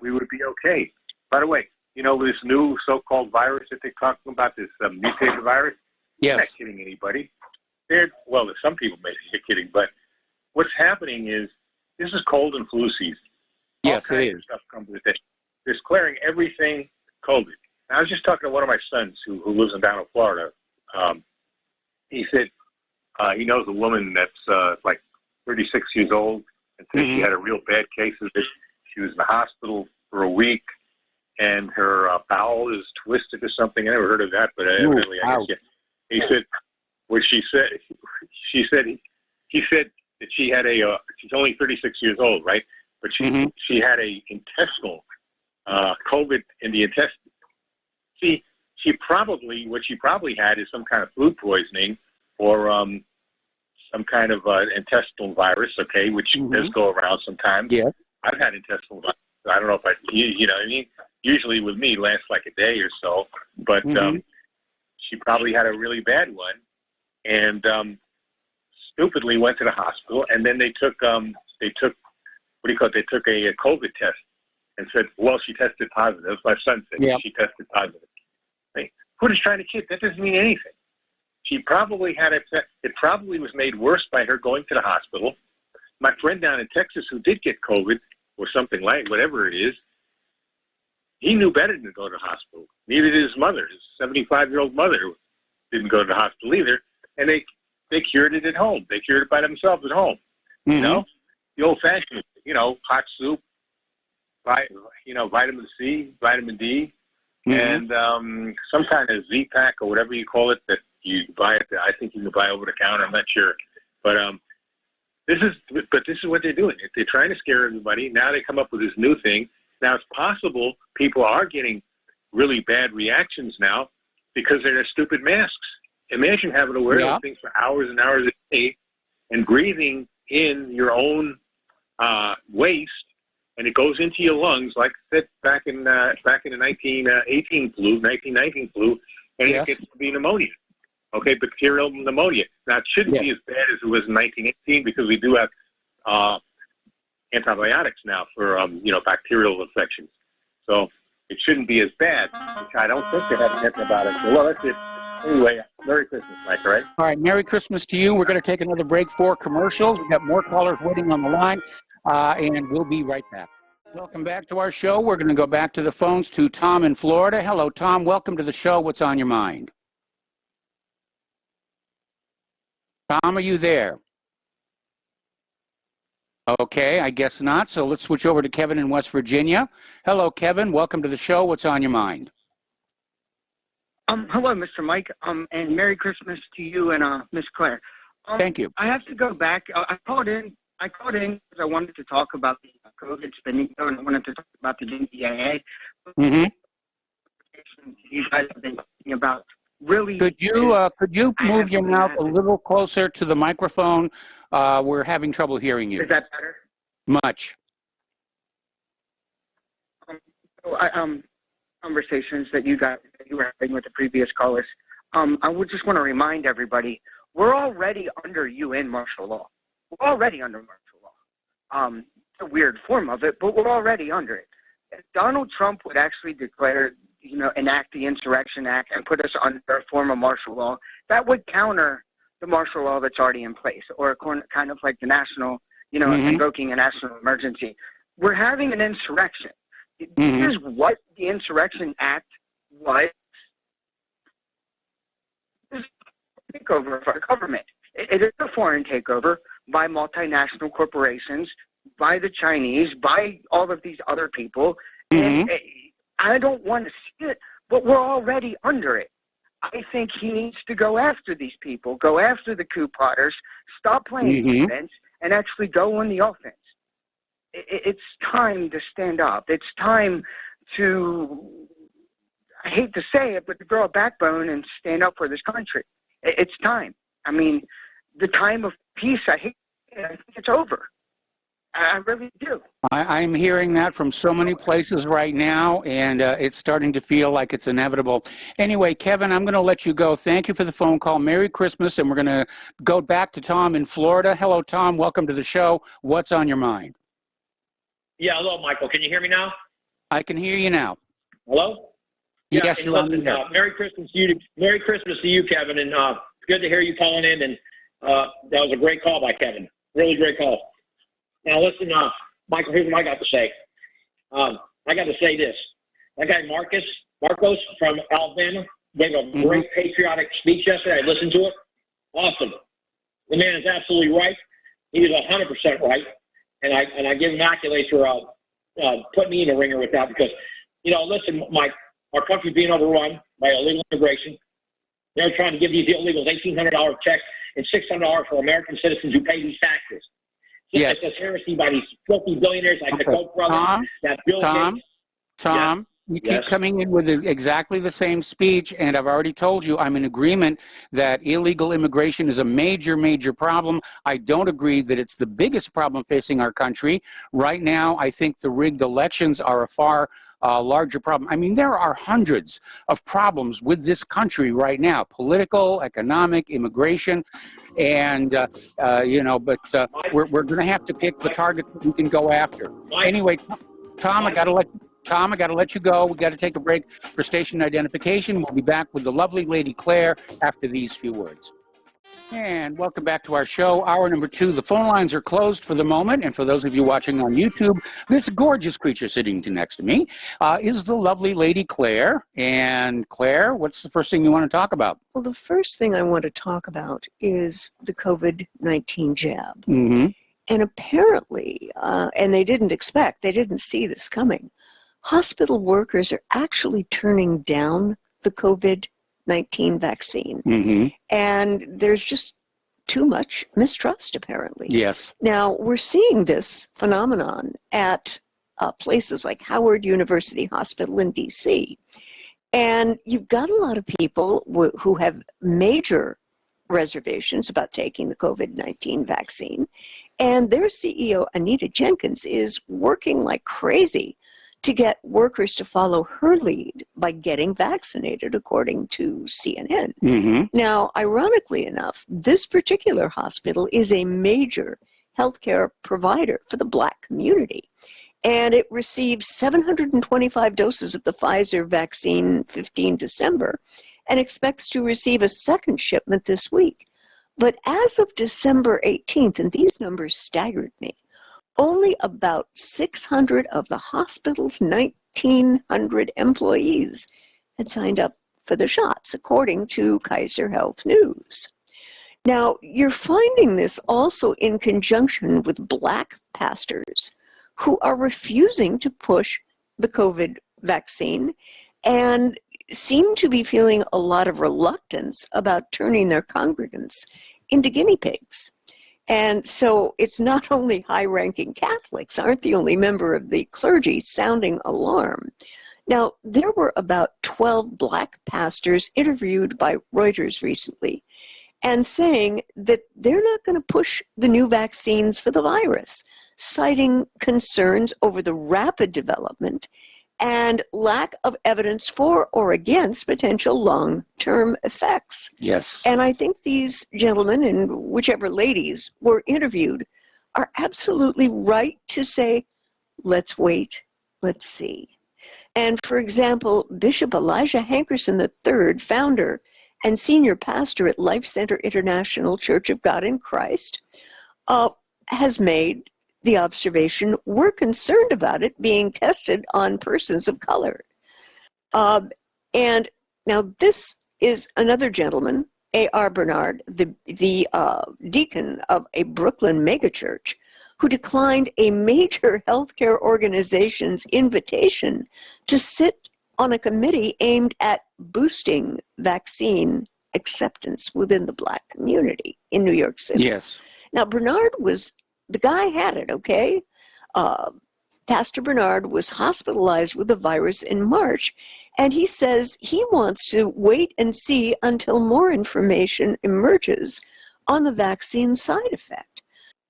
we would be okay. By the way, with this new so-called virus that they're talking about, this mutated virus, they're not kidding anybody. Some people may be kidding, but what's happening is this is cold and flu season. Yes, it is. Stuff comes with it. They're declaring everything COVID. I was just talking to one of my sons who lives down in Florida. He said he knows a woman that's like 36 years old and said she had a real bad case of it. She was in the hospital for a week, and her bowel is twisted or something. I never heard of that, but evidently, I guess. He said, he said that she had she's only 36 years old, right? But she had a intestinal COVID in the intestine. See, what she probably had is some kind of food poisoning or some kind of intestinal virus, okay, which does go around sometimes. Yeah. I've had intestinal virus. I don't know if you know what I mean? Usually with me, it lasts like a day or so. But she probably had a really bad one and stupidly went to the hospital. And then they took They took a COVID test and said, well, she tested positive. That's what my son said. She tested positive. Who is trying to kid? That doesn't mean anything. She probably had it probably was made worse by her going to the hospital. My friend down in Texas who did get COVID or something like whatever it is, he knew better than to go to the hospital. Neither did his mother. His 75-year-old mother didn't go to the hospital either. And they cured it at home. They cured it by themselves at home. The old-fashioned, hot soup, vitamin C, vitamin D, and some kind of Z-Pack or whatever you call it that you buy. I think you can buy over the counter. I'm not sure, but this is what they're doing. They're trying to scare everybody. Now they come up with this new thing. Now it's possible people are getting really bad reactions now because they're in stupid masks. Imagine having to wear those things for hours and hours a day and breathing in your own waste, and it goes into your lungs, like I said back in the 1919 flu, and it gets to be pneumonia. Okay, bacterial pneumonia. Now it shouldn't be as bad as it was in 1918 because we do have antibiotics now for bacterial infections. So it shouldn't be as bad, which I don't think they have antibiotics. Well, that's it. Anyway, Merry Christmas, Mike, all right? All right, Merry Christmas to you. We're going to take another break for commercials. We've got more callers waiting on the line, and we'll be right back. Welcome back to our show. We're going to go back to the phones to Tom in Florida. Hello, Tom. Welcome to the show. What's on your mind? Tom, are you there? Okay, I guess not. So let's switch over to Kevin in West Virginia. Hello, Kevin. Welcome to the show. What's on your mind? Hello, Mr. Mike, and Merry Christmas to you and Miss Claire. Thank you. I have to go back. I called in because I wanted to talk about the COVID spending bill, and I wanted to talk about the NDAA. You guys have been talking about really. Could you move your mouth a little closer to the microphone? We're having trouble hearing you. Is that better? Much. Conversations that you were having with the previous callers. I would just want to remind everybody, we're already under UN martial law. We're already under martial law. It's a weird form of it, but we're already under it. If Donald Trump would actually declare, enact the Insurrection Act and put us under a form of martial law, that would counter the martial law that's already in place, or kind of like the national, invoking a national emergency. We're having an insurrection. Mm-hmm. Here's what the Insurrection Act was. It's a takeover of our government. It is a foreign takeover by multinational corporations, by the Chinese, by all of these other people. Mm-hmm. And I don't want to see it, but we're already under it. I think he needs to go after these people, go after the coup plotters, stop playing Mm-hmm. defense, and actually go on the offense. It's time to stand up. It's time to, I hate to say it, but to grow a backbone and stand up for this country. It's time. I mean, the time of peace, I think it's over. I really do. I'm hearing that from so many places right now, and it's starting to feel like it's inevitable. Anyway, Kevin, I'm going to let you go. Thank you for the phone call. Merry Christmas, and we're going to go back to Tom in Florida. Hello, Tom. Welcome to the show. What's on your mind? Yeah, hello, Michael. Can you hear me now? I can hear you now. Hello? Yeah, Yes, and you're on listen, the air. Merry Christmas to you, Kevin, and good to hear you calling in, and that was a great call by Kevin. Really great call. Now, listen, Michael, here's what I got to say. I got to say this. That guy Marcos from Alabama, gave a great patriotic speech yesterday. I listened to it. Awesome. The man is absolutely right. He was 100% right. And I give him accolades for putting me in the ringer with that because, listen, Mike, our country's being overrun by illegal immigration. They're trying to give these illegals $1,800 checks and $600 for American citizens who pay these taxes. Yes. It's heresy by these filthy billionaires like the Koch brothers. Tom, you keep coming in with exactly the same speech, and I've already told you I'm in agreement that illegal immigration is a major, major problem. I don't agree that it's the biggest problem facing our country. Right now, I think the rigged elections are a far larger problem. I mean, there are hundreds of problems with this country right now, political, economic, immigration, and, but we're going to have to pick the targets that we can go after. Anyway, Tom, I got to let you go. We got to take a break for station identification. We'll be back with the lovely Lady Claire after these few words. And welcome back to our show, hour number 2. The phone lines are closed for the moment. And for those of you watching on YouTube, this gorgeous creature sitting next to me is the lovely Lady Claire. And Claire, what's the first thing you want to talk about? Well, the first thing I want to talk about is the COVID-19 jab. Mm-hmm. And apparently, and they didn't see this coming, hospital workers are actually turning down the COVID-19 vaccine. Mm-hmm. And there's just too much mistrust, apparently. Yes. Now, we're seeing this phenomenon at places like Howard University Hospital in D.C. And you've got a lot of people who have major reservations about taking the COVID-19 vaccine. And their CEO, Anita Jenkins, is working like crazy to get workers to follow her lead by getting vaccinated, according to CNN. Mm-hmm. Now, ironically enough, this particular hospital is a major healthcare provider for the Black community. And it received 725 doses of the Pfizer vaccine 15 December and expects to receive a second shipment this week. But as of December 18th, and these numbers staggered me, only about 600 of the hospital's 1,900 employees had signed up for the shots, according to Kaiser Health News. Now, you're finding this also in conjunction with Black pastors who are refusing to push the COVID vaccine and seem to be feeling a lot of reluctance about turning their congregants into guinea pigs. And so it's not only high-ranking Catholics aren't the only member of the clergy sounding alarm. Now, there were about 12 Black pastors interviewed by Reuters recently and saying that they're not going to push the new vaccines for the virus, citing concerns over the rapid development and lack of evidence for or against potential long-term effects. Yes. And I think these gentlemen, and whichever ladies were interviewed, are absolutely right to say, let's wait, let's see. And for example, Bishop Elijah Hankerson III, founder and senior pastor at Life Center International Church of God in Christ, has made the observation, we're concerned about it being tested on persons of color. And now this is another gentleman, A.R. Bernard, the deacon of a Brooklyn megachurch, who declined a major healthcare organization's invitation to sit on a committee aimed at boosting vaccine acceptance within the Black community in New York City. Yes. Now, Bernard the guy had it, okay? Pastor Bernard was hospitalized with the virus in March, and he says he wants to wait and see until more information emerges on the vaccine side effect.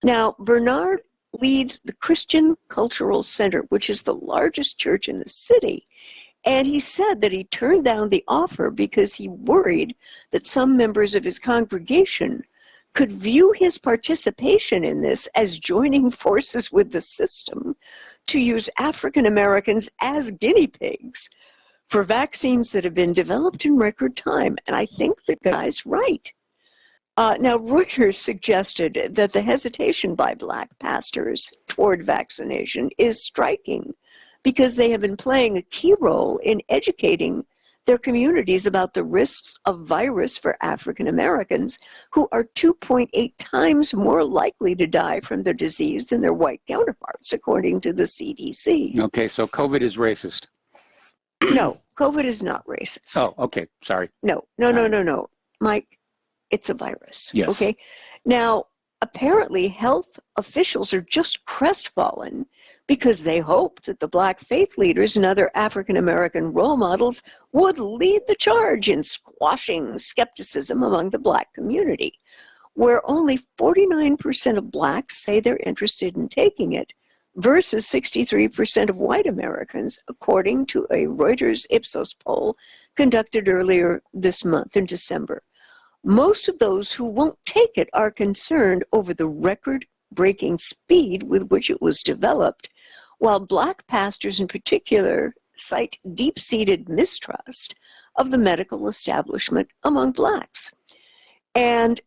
Now, Bernard leads the Christian Cultural Center, which is the largest church in the city, and he said that he turned down the offer because he worried that some members of his congregation could view his participation in this as joining forces with the system to use African Americans as guinea pigs for vaccines that have been developed in record time. And I think the guy's right. Now, Reuters suggested that the hesitation by Black pastors toward vaccination is striking because they have been playing a key role in educating their communities about the risks of virus for African Americans, who are 2.8 times more likely to die from the disease than their white counterparts, according to the CDC. Okay, so COVID is racist. No, COVID is not racist. Oh, okay, sorry. No. Mike, it's a virus. Yes. Okay. Now, apparently, health officials are just crestfallen because they hoped that the Black faith leaders and other African American role models would lead the charge in squashing skepticism among the Black community, where only 49% of Blacks say they're interested in taking it, versus 63% of white Americans, according to a Reuters Ipsos poll conducted earlier this month in December. Most of those who won't take it are concerned over the record-breaking speed with which it was developed, while Black pastors in particular cite deep-seated mistrust of the medical establishment among Blacks. And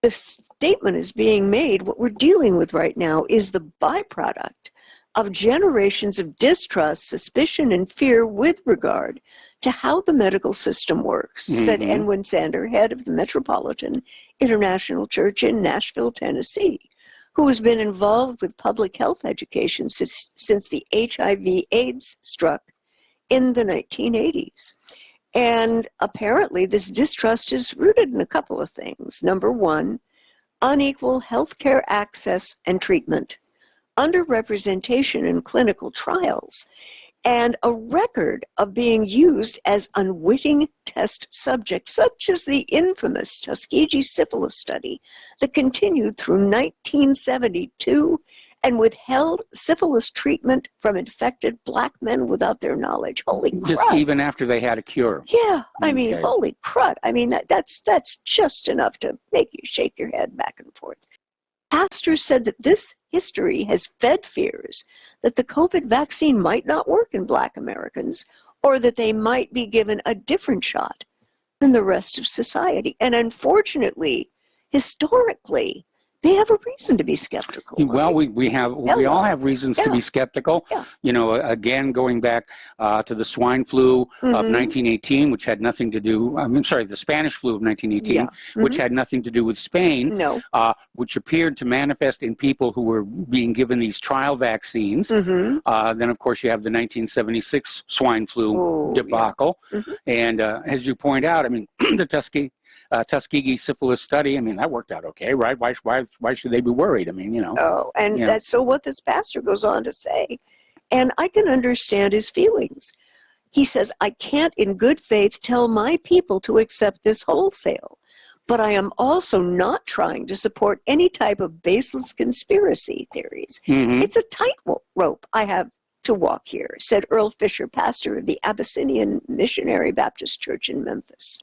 the statement is being made, what we're dealing with right now is the byproduct of generations of distrust, suspicion, and fear with regard to how the medical system works, said Edwin Sander, head of the Metropolitan International Church in Nashville, Tennessee, who has been involved with public health education since the HIV/AIDS struck in the 1980s. And apparently this distrust is rooted in a couple of things. Number one, unequal healthcare access and treatment, underrepresentation in clinical trials, and a record of being used as unwitting test subjects, such as the infamous Tuskegee syphilis study that continued through 1972 and withheld syphilis treatment from infected Black men without their knowledge. Holy crud. Just even after they had a cure. Yeah, I mean, Okay. holy crud. I mean, that's just enough to make you shake your head back and forth. Pastors said that this history has fed fears that the COVID vaccine might not work in Black Americans, or that they might be given a different shot than the rest of society. And unfortunately, historically, they have a reason to be skeptical. Well, right? we all have reasons to be skeptical. Yeah. You know, again, going back to the swine flu of 1918, which had nothing to do, the Spanish flu of 1918, which had nothing to do with Spain, which appeared to manifest in people who were being given these trial vaccines. Then, of course, you have the 1976 swine flu debacle. And as you point out, I mean, the Tuskegee syphilis study, I mean, that worked out okay, right? Why should they be worried? I mean, you know. Oh, and that's so what this pastor goes on to say. And I can understand his feelings. He says, I can't in good faith tell my people to accept this wholesale, but I am also not trying to support any type of baseless conspiracy theories. It's a tightrope I have to walk here, said Earl Fisher, pastor of the Abyssinian Missionary Baptist Church in Memphis.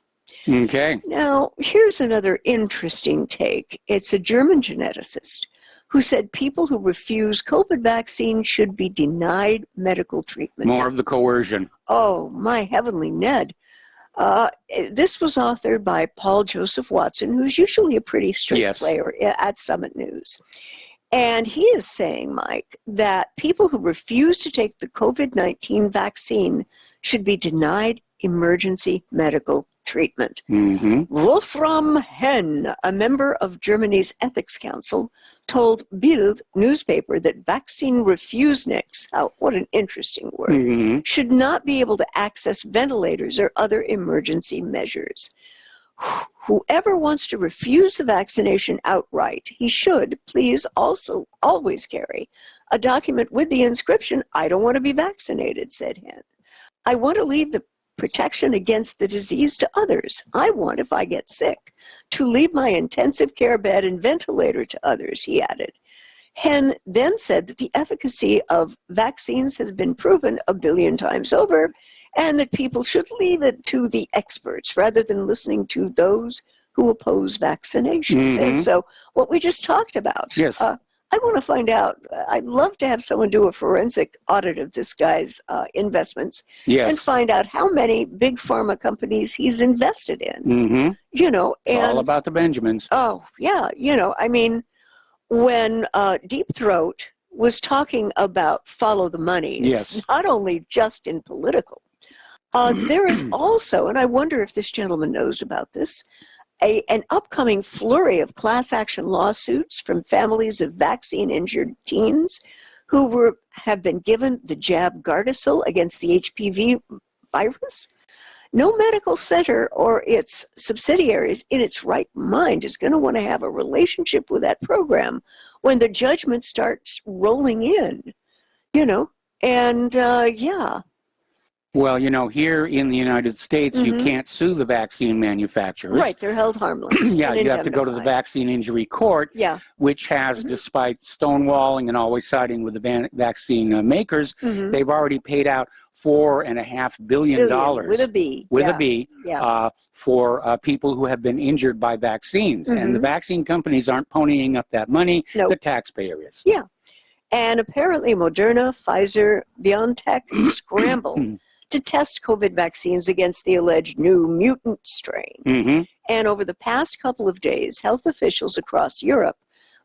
Okay. Now, here's another interesting take. It's a German geneticist who said people who refuse COVID vaccine should be denied medical treatment. More of the coercion. Oh, my heavenly Ned. This was authored by Paul Joseph Watson, who's usually a pretty straight player at Summit News. And he is saying, Mike, that people who refuse to take the COVID-19 vaccine should be denied emergency medical treatment. Wolfram Henn, a member of Germany's Ethics Council, told Bild newspaper that vaccine refuseniks, what an interesting word, should not be able to access ventilators or other emergency measures. Whoever wants to refuse the vaccination outright, he should please also always carry a document with the inscription, "I don't want to be vaccinated," said Henn. "I want to leave the protection against the disease to others. I want, if I get sick, to leave my intensive care bed and ventilator to others," he added. Henn then said that the efficacy of vaccines has been proven 1 billion times over, and that people should leave it to the experts rather than listening to those who oppose vaccinations. And so what we just talked about, yes. I want to find out, I'd love to have someone do a forensic audit of this guy's investments and find out how many big pharma companies he's invested in. You know, it's all about the Benjamins. Oh, yeah. You know, I mean, when Deep Throat was talking about follow the money, it's not only just in political. There is also, and I wonder if this gentleman knows about this, an upcoming flurry of class action lawsuits from families of vaccine-injured teens who have been given the jab Gardasil against the HPV virus. No medical center or its subsidiaries in its right mind is going to want to have a relationship with that program when the judgment starts rolling in, you know, and Well, you know, here in the United States, you can't sue the vaccine manufacturers. Right, they're held harmless. Yeah, you have to go to the Vaccine Injury Court, which has, despite stonewalling and always siding with the vaccine makers, they've already paid out $4.5 billion with a B. For people who have been injured by vaccines. And the vaccine companies aren't ponying up that money. The taxpayer is. Yeah. And apparently Moderna, Pfizer, BioNTech scramble to test COVID vaccines against the alleged new mutant strain. And over the past couple of days, health officials across Europe,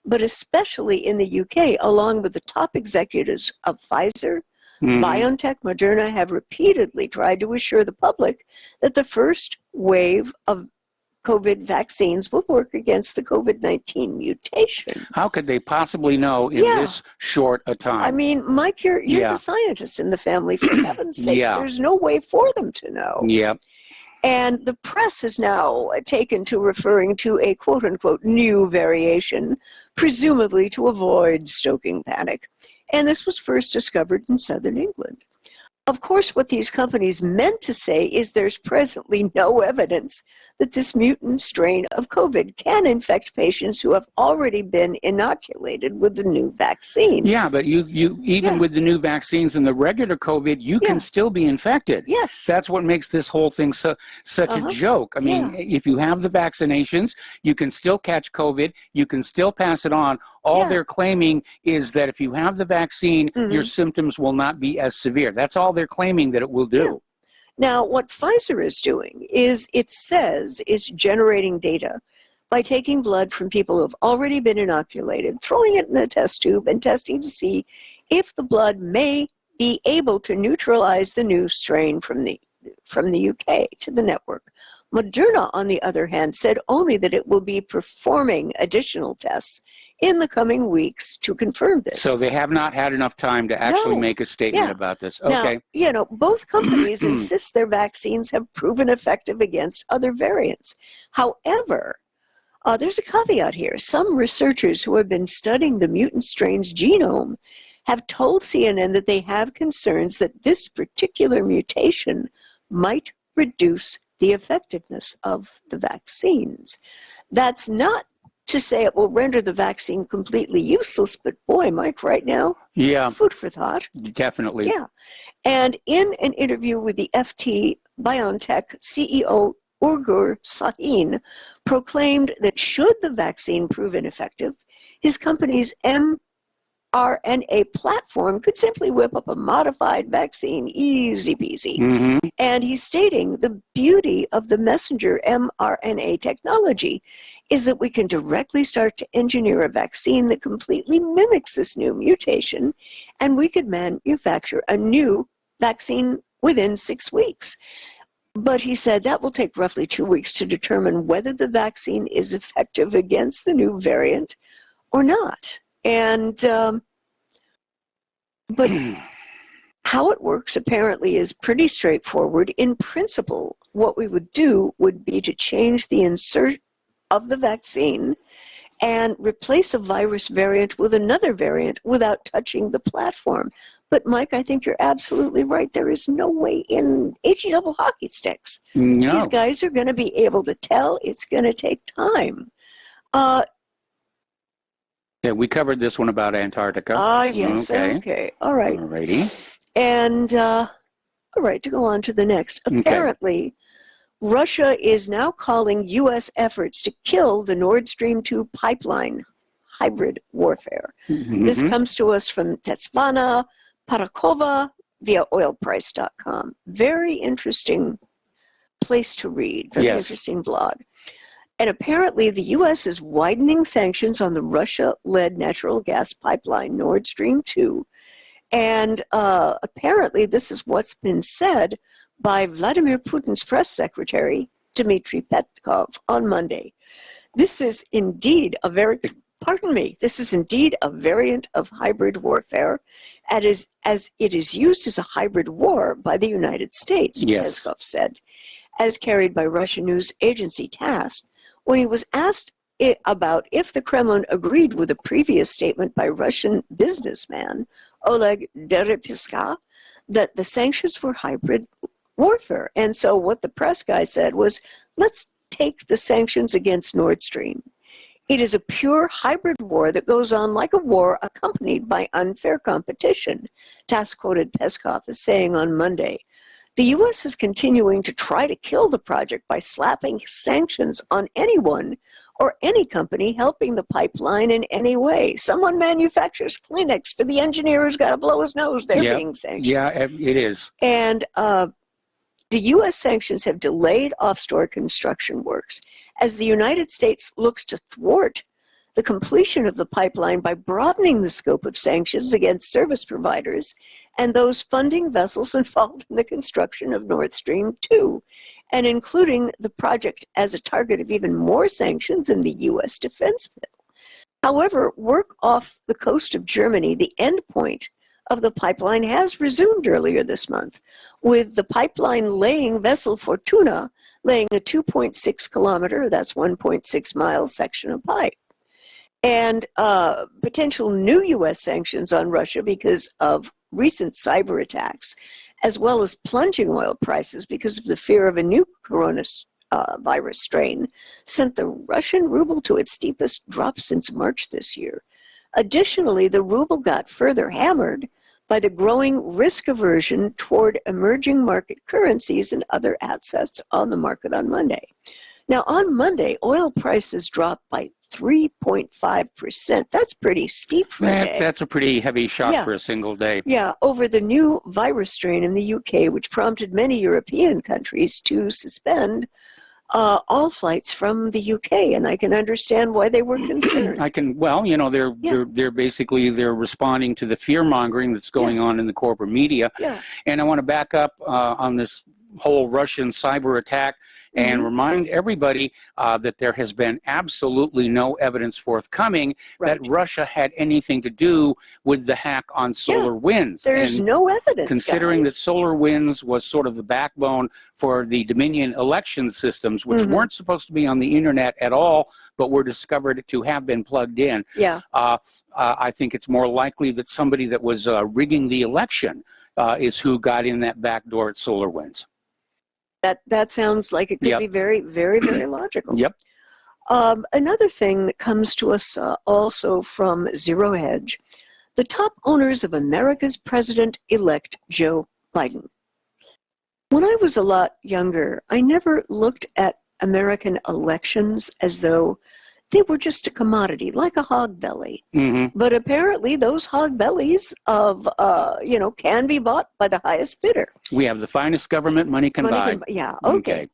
but especially in the UK, along with the top executives of Pfizer, BioNTech, Moderna, have repeatedly tried to assure the public that the first wave of COVID vaccines will work against the COVID-19 mutation. How could they possibly know in this short a time? I mean, Mike, you're the scientist in the family, for heaven's sakes. There's no way for them to know. And the press is now taken to referring to a quote-unquote new variation, presumably to avoid stoking panic. And this was first discovered in southern England. Of course, what these companies meant to say is there's presently no evidence that this mutant strain of COVID can infect patients who have already been inoculated with the new vaccines. Yeah, but you even with the new vaccines and the regular COVID, you can still be infected. Yes. That's what makes this whole thing such a joke. I mean, if you have the vaccinations, you can still catch COVID, you can still pass it on. All they're claiming is that if you have the vaccine, your symptoms will not be as severe. That's all they're claiming that it will do. Now, what Pfizer is doing is it says it's generating data by taking blood from people who have already been inoculated, throwing it in a test tube, and testing to see if the blood may be able to neutralize the new strain from the UK to the network. Moderna, on the other hand, said only that it will be performing additional tests in the coming weeks to confirm this. So they have not had enough time to actually make a statement about this. Okay. Now, you know, both companies insist their vaccines have proven effective against other variants. However, there's a caveat here. Some researchers who have been studying the mutant strain's genome have told CNN that they have concerns that this particular mutation might reduce the effectiveness of the vaccines. That's not to say it will render the vaccine completely useless, but boy, Mike, right now, food for thought. Definitely. Yeah. And in an interview with the FT, BioNTech CEO Ugur Sahin proclaimed that should the vaccine prove ineffective, his company's mRNA mRNA platform could simply whip up a modified vaccine, easy peasy. Mm-hmm. And he's stating the beauty of the messenger mRNA technology is that we can directly start to engineer a vaccine that completely mimics this new mutation, and we could manufacture a new vaccine within 6 weeks. But he said that will take roughly 2 weeks to determine whether the vaccine is effective against the new variant or not. And, but how it works apparently is pretty straightforward. In principle, what we would do would be to change the insert of the vaccine and replace a virus variant with another variant without touching the platform. But Mike, I think you're absolutely right. There is no way in HE double hockey sticks. No. These guys are going to be able to tell. It's going to take time. Yeah, we covered this one about Antarctica. Yes. Okay. All right. Alrighty. And, all right, to go on to the next. Apparently, Russia is now calling U.S. efforts to kill the Nord Stream 2 pipeline hybrid warfare. Mm-hmm. This comes to us from Tetsvana Parakova via oilprice.com. Very interesting place to read. Very interesting blog. And apparently the U.S. is widening sanctions on the Russia-led natural gas pipeline Nord Stream 2. And apparently this is what's been said by Vladimir Putin's press secretary, Dmitry Peskov, on Monday. This is indeed a this is indeed a variant of hybrid warfare, as it is used as a hybrid war by the United States, Peskov said, as carried by Russian news agency TASS, when he was asked about if the Kremlin agreed with a previous statement by Russian businessman Oleg Deripaska that the sanctions were hybrid warfare. And so what the press guy said was, let's take the sanctions against Nord Stream. It is a pure hybrid war that goes on like a war accompanied by unfair competition, TASS quoted Peskov as saying on Monday. The U.S. is continuing to try to kill the project by slapping sanctions on anyone or any company helping the pipeline in any way. Someone manufactures Kleenex for the engineer who's got to blow his nose. They're being sanctioned. Yeah, it is. And the U.S. sanctions have delayed offshore construction works as the United States looks to thwart the completion of the pipeline by broadening the scope of sanctions against service providers and those funding vessels involved in the construction of Nord Stream 2, and including the project as a target of even more sanctions in the U.S. defense bill. However, work off the coast of Germany, the end point of the pipeline, has resumed earlier this month, with the pipeline laying vessel Fortuna laying a 2.6 kilometer, that's 1.6 miles section of pipe. And potential new U.S. sanctions on Russia because of recent cyber attacks, as well as plunging oil prices because of the fear of a new coronavirus strain, sent the Russian ruble to its steepest drop since March this year. Additionally, the ruble got further hammered by the growing risk aversion toward emerging market currencies and other assets on the market on Monday. Now, on Monday, oil prices dropped by 3.5%. That's pretty steep for a day. That's a pretty heavy shock for a single day. Yeah, over the new virus strain in the UK, which prompted many European countries to suspend all flights from the UK, and I can understand why they were concerned. They're basically responding to the fear mongering that's going on in the corporate media. Yeah. And I want to back up on this whole Russian cyber attack and remind everybody that there has been absolutely no evidence forthcoming that Russia had anything to do with the hack on SolarWinds. There's no evidence, considering that SolarWinds was sort of the backbone for the Dominion election systems, which weren't supposed to be on the internet at all, but were discovered to have been plugged in. Yeah. I think it's more likely that somebody that was rigging the election is who got in that back door at SolarWinds. That sounds like it could be very, very, very logical. Yep. Another thing that comes to us also from Zero Hedge, the top owners of America's president-elect Joe Biden. When I was a lot younger, I never looked at American elections as though they were just a commodity, like a hog belly. Mm-hmm. But apparently those hog bellies can be bought by the highest bidder. We have the finest government money can buy. Yeah, okay.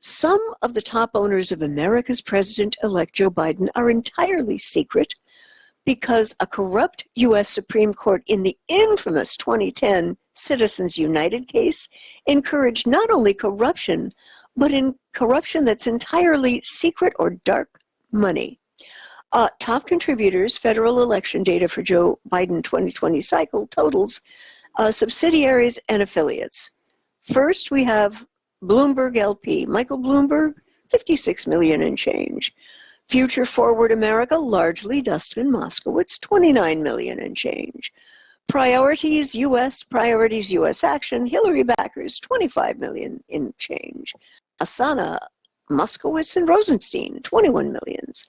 Some of the top owners of America's President-elect Joe Biden are entirely secret because a corrupt U.S. Supreme Court in the infamous 2010 Citizens United case encouraged not only corruption, but in corruption that's entirely secret or dark money. Top contributors, federal election data for Joe Biden 2020 cycle totals, subsidiaries and affiliates. First, we have Bloomberg LP, Michael Bloomberg, 56 million and change. Future Forward America, largely Dustin Moskowitz, 29 million and change. Priorities US Action, Hillary backers, 25 million in change. Asana, Moskowitz and Rosenstein, 21 millions.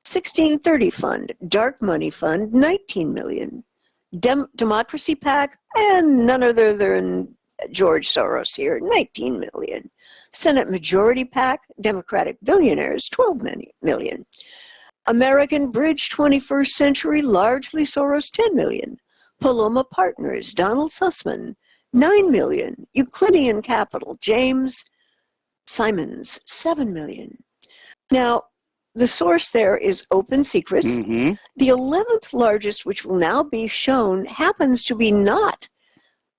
1630 Fund, Dark Money Fund, 19 million. Democracy PAC, and none other than George Soros here, 19 million. Senate Majority PAC, Democratic Billionaires, 12 million. American Bridge 21st Century, largely Soros, 10 million. Paloma Partners, Donald Sussman, 9 million. Euclidean Capital, James Simons, 7 million. Now, the source there is Open Secrets. Mm-hmm. The 11th largest, which will now be shown, happens to be not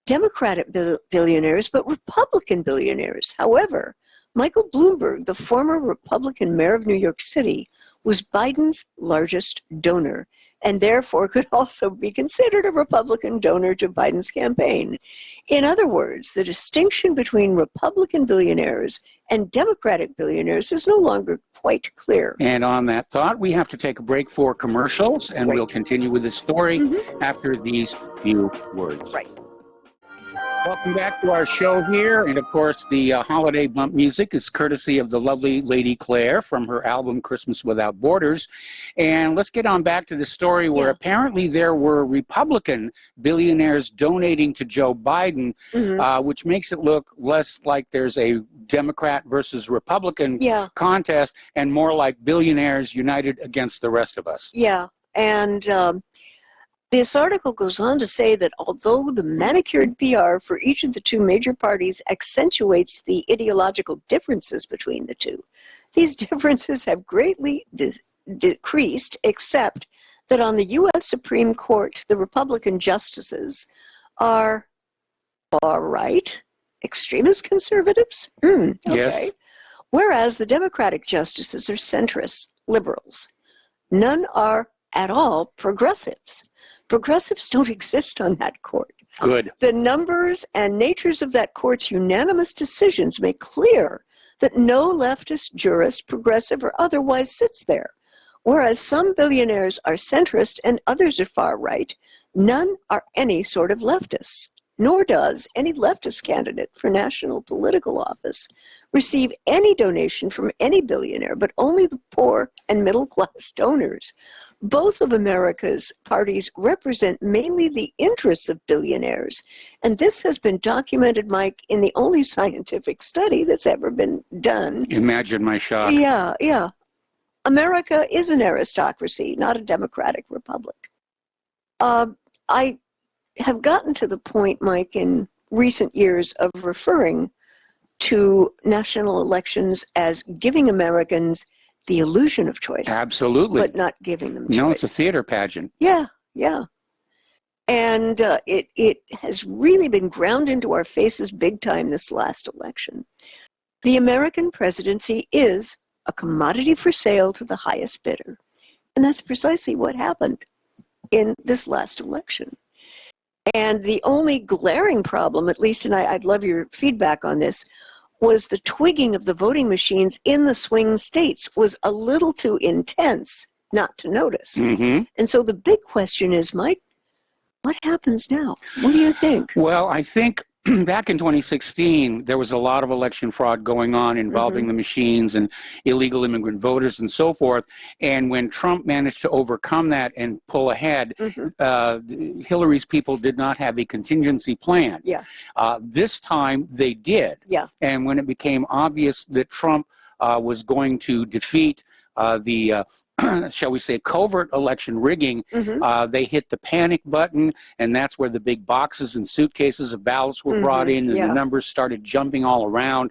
Democratic billionaires, but Republican billionaires. However, Michael Bloomberg, the former Republican mayor of New York City, was Biden's largest donor, and therefore could also be considered a Republican donor to Biden's campaign. In other words, the distinction between Republican billionaires and Democratic billionaires is no longer quite clear. And on that thought, we have to take a break for commercials, and Right. we'll continue with the story after these few words. Right. Welcome back to our show here. And of course, the holiday bump music is courtesy of the lovely Lady Claire from her album Christmas Without Borders. And let's get on back to the story where apparently there were Republican billionaires donating to Joe Biden, which makes it look less like there's a Democrat versus Republican contest and more like billionaires united against the rest of us. Yeah. And this article goes on to say that although the manicured PR for each of the two major parties accentuates the ideological differences between the two, these differences have greatly decreased, except that on the U.S. Supreme Court, the Republican justices are far right, extremist conservatives. Okay. Yes. Whereas the Democratic justices are centrists, liberals. None are at all progressives. Progressives don't exist on that court. Good. The numbers and natures of that court's unanimous decisions make clear that no leftist jurist, progressive or otherwise, sits there. Whereas some billionaires are centrist and others are far right, none are any sort of leftists. Nor does any leftist candidate for national political office receive any donation from any billionaire, but only the poor and middle-class donors. Both of America's parties represent mainly the interests of billionaires, and this has been documented, Mike, in the only scientific study that's ever been done. Imagine my shock. Yeah. America is an aristocracy, not a democratic republic. I have gotten to the point, Mike, in recent years of referring to national elections as giving Americans the illusion of choice. Absolutely. But not giving them choice. No, it's a theater pageant. Yeah. And it has really been ground into our faces big time this last election. The American presidency is a commodity for sale to the highest bidder. And that's precisely what happened in this last election. And the only glaring problem, at least, and I'd love your feedback on this, was the twigging of the voting machines in the swing states was a little too intense not to notice. Mm-hmm. And so the big question is, Mike, what happens now? What do you think? Well, I think back in 2016, there was a lot of election fraud going on involving the machines and illegal immigrant voters and so forth. And when Trump managed to overcome that and pull ahead, Hillary's people did not have a contingency plan. Yeah. This time they did. Yeah. And when it became obvious that Trump was going to defeat the shall we say, covert election rigging, they hit the panic button, and that's where the big boxes and suitcases of ballots were brought in, and the numbers started jumping all around.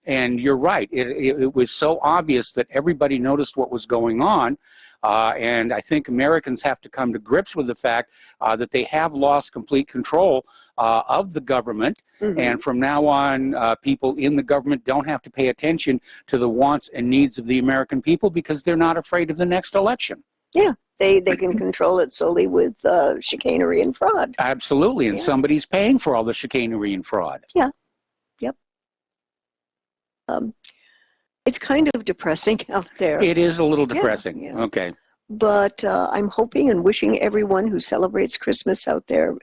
And you're right. It was so obvious that everybody noticed what was going on. And I think Americans have to come to grips with the fact that they have lost complete control of the government. And from now on, people in the government don't have to pay attention to the wants and needs of the American people because they're not afraid of the next election. Yeah, they can control it solely with chicanery and fraud. Absolutely, and somebody's paying for all the chicanery and fraud. Yeah, yep. It's kind of depressing out there. It is a little depressing. Yeah. Okay. But I'm hoping and wishing everyone who celebrates Christmas out there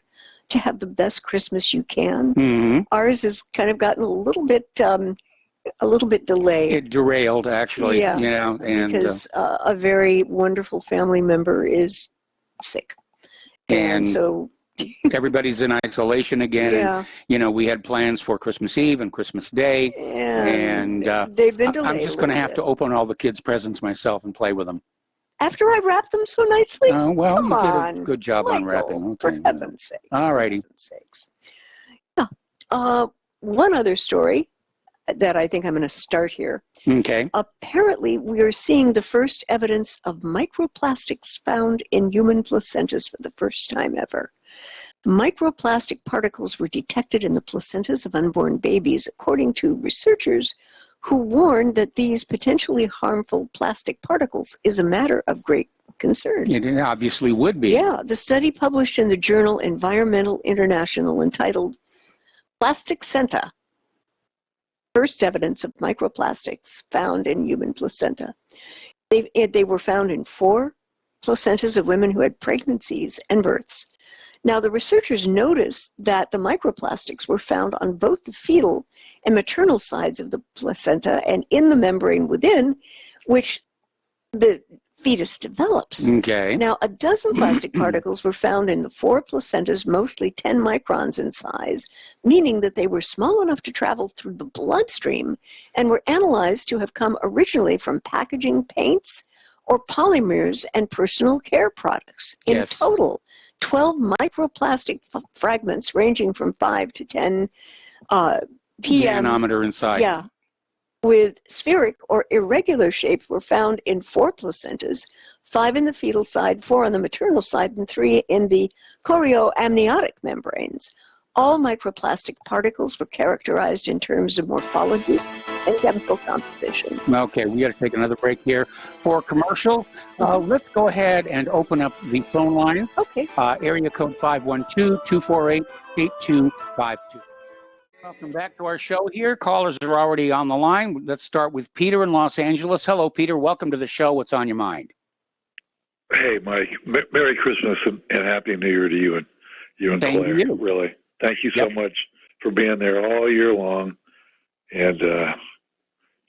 to have the best Christmas you can. Ours has kind of gotten a little bit delayed. It derailed, actually. Yeah, you know, and because a very wonderful family member is sick, and so everybody's in isolation again. And, you know, we had plans for Christmas Eve and Christmas Day, and they've been delayed. I'm just going to have to open all the kids' presents myself and play with them. After I wrapped them so nicely? Well, Come you on, did a good job Michael, unwrapping. Okay. For heaven's sakes. All righty. For heaven's sakes. Yeah. One other story that I think I'm going to start here. Okay. Apparently, we are seeing the first evidence of microplastics found in human placentas for the first time ever. Microplastic particles were detected in the placentas of unborn babies, according to researchers who warned that these potentially harmful plastic particles is a matter of great concern. It obviously would be. Yeah, the study published in the journal Environmental International entitled Plasticenta, First Evidence of Microplastics Found in Human Placenta. They were found in 4 placentas of women who had pregnancies and births. Now, the researchers noticed that the microplastics were found on both the fetal and maternal sides of the placenta and in the membrane within, which the fetus develops. Okay. Now, a dozen plastic particles were found in the 4 placentas, mostly 10 microns in size, meaning that they were small enough to travel through the bloodstream and were analyzed to have come originally from packaging, paints, or polymers and personal care products. In total, 12 microplastic fragments ranging from 5 to 10 nanometer inside. Yeah, with spheric or irregular shapes were found in 4 placentas, 5 in the fetal side, 4 on the maternal side, and 3 in the chorioamniotic membranes. All microplastic particles were characterized in terms of morphology and chemical composition. Okay, we got to take another break here for a commercial. Let's go ahead and open up the phone line. Okay. Area code 512-248-8252. Welcome back to our show here. Callers are already on the line. Let's start with Peter in Los Angeles. Hello, Peter. Welcome to the show. What's on your mind? Hey, Mike. Merry Christmas and Happy New Year to you and Thank Claire. You. Really. Thank you so much for being there all year long. And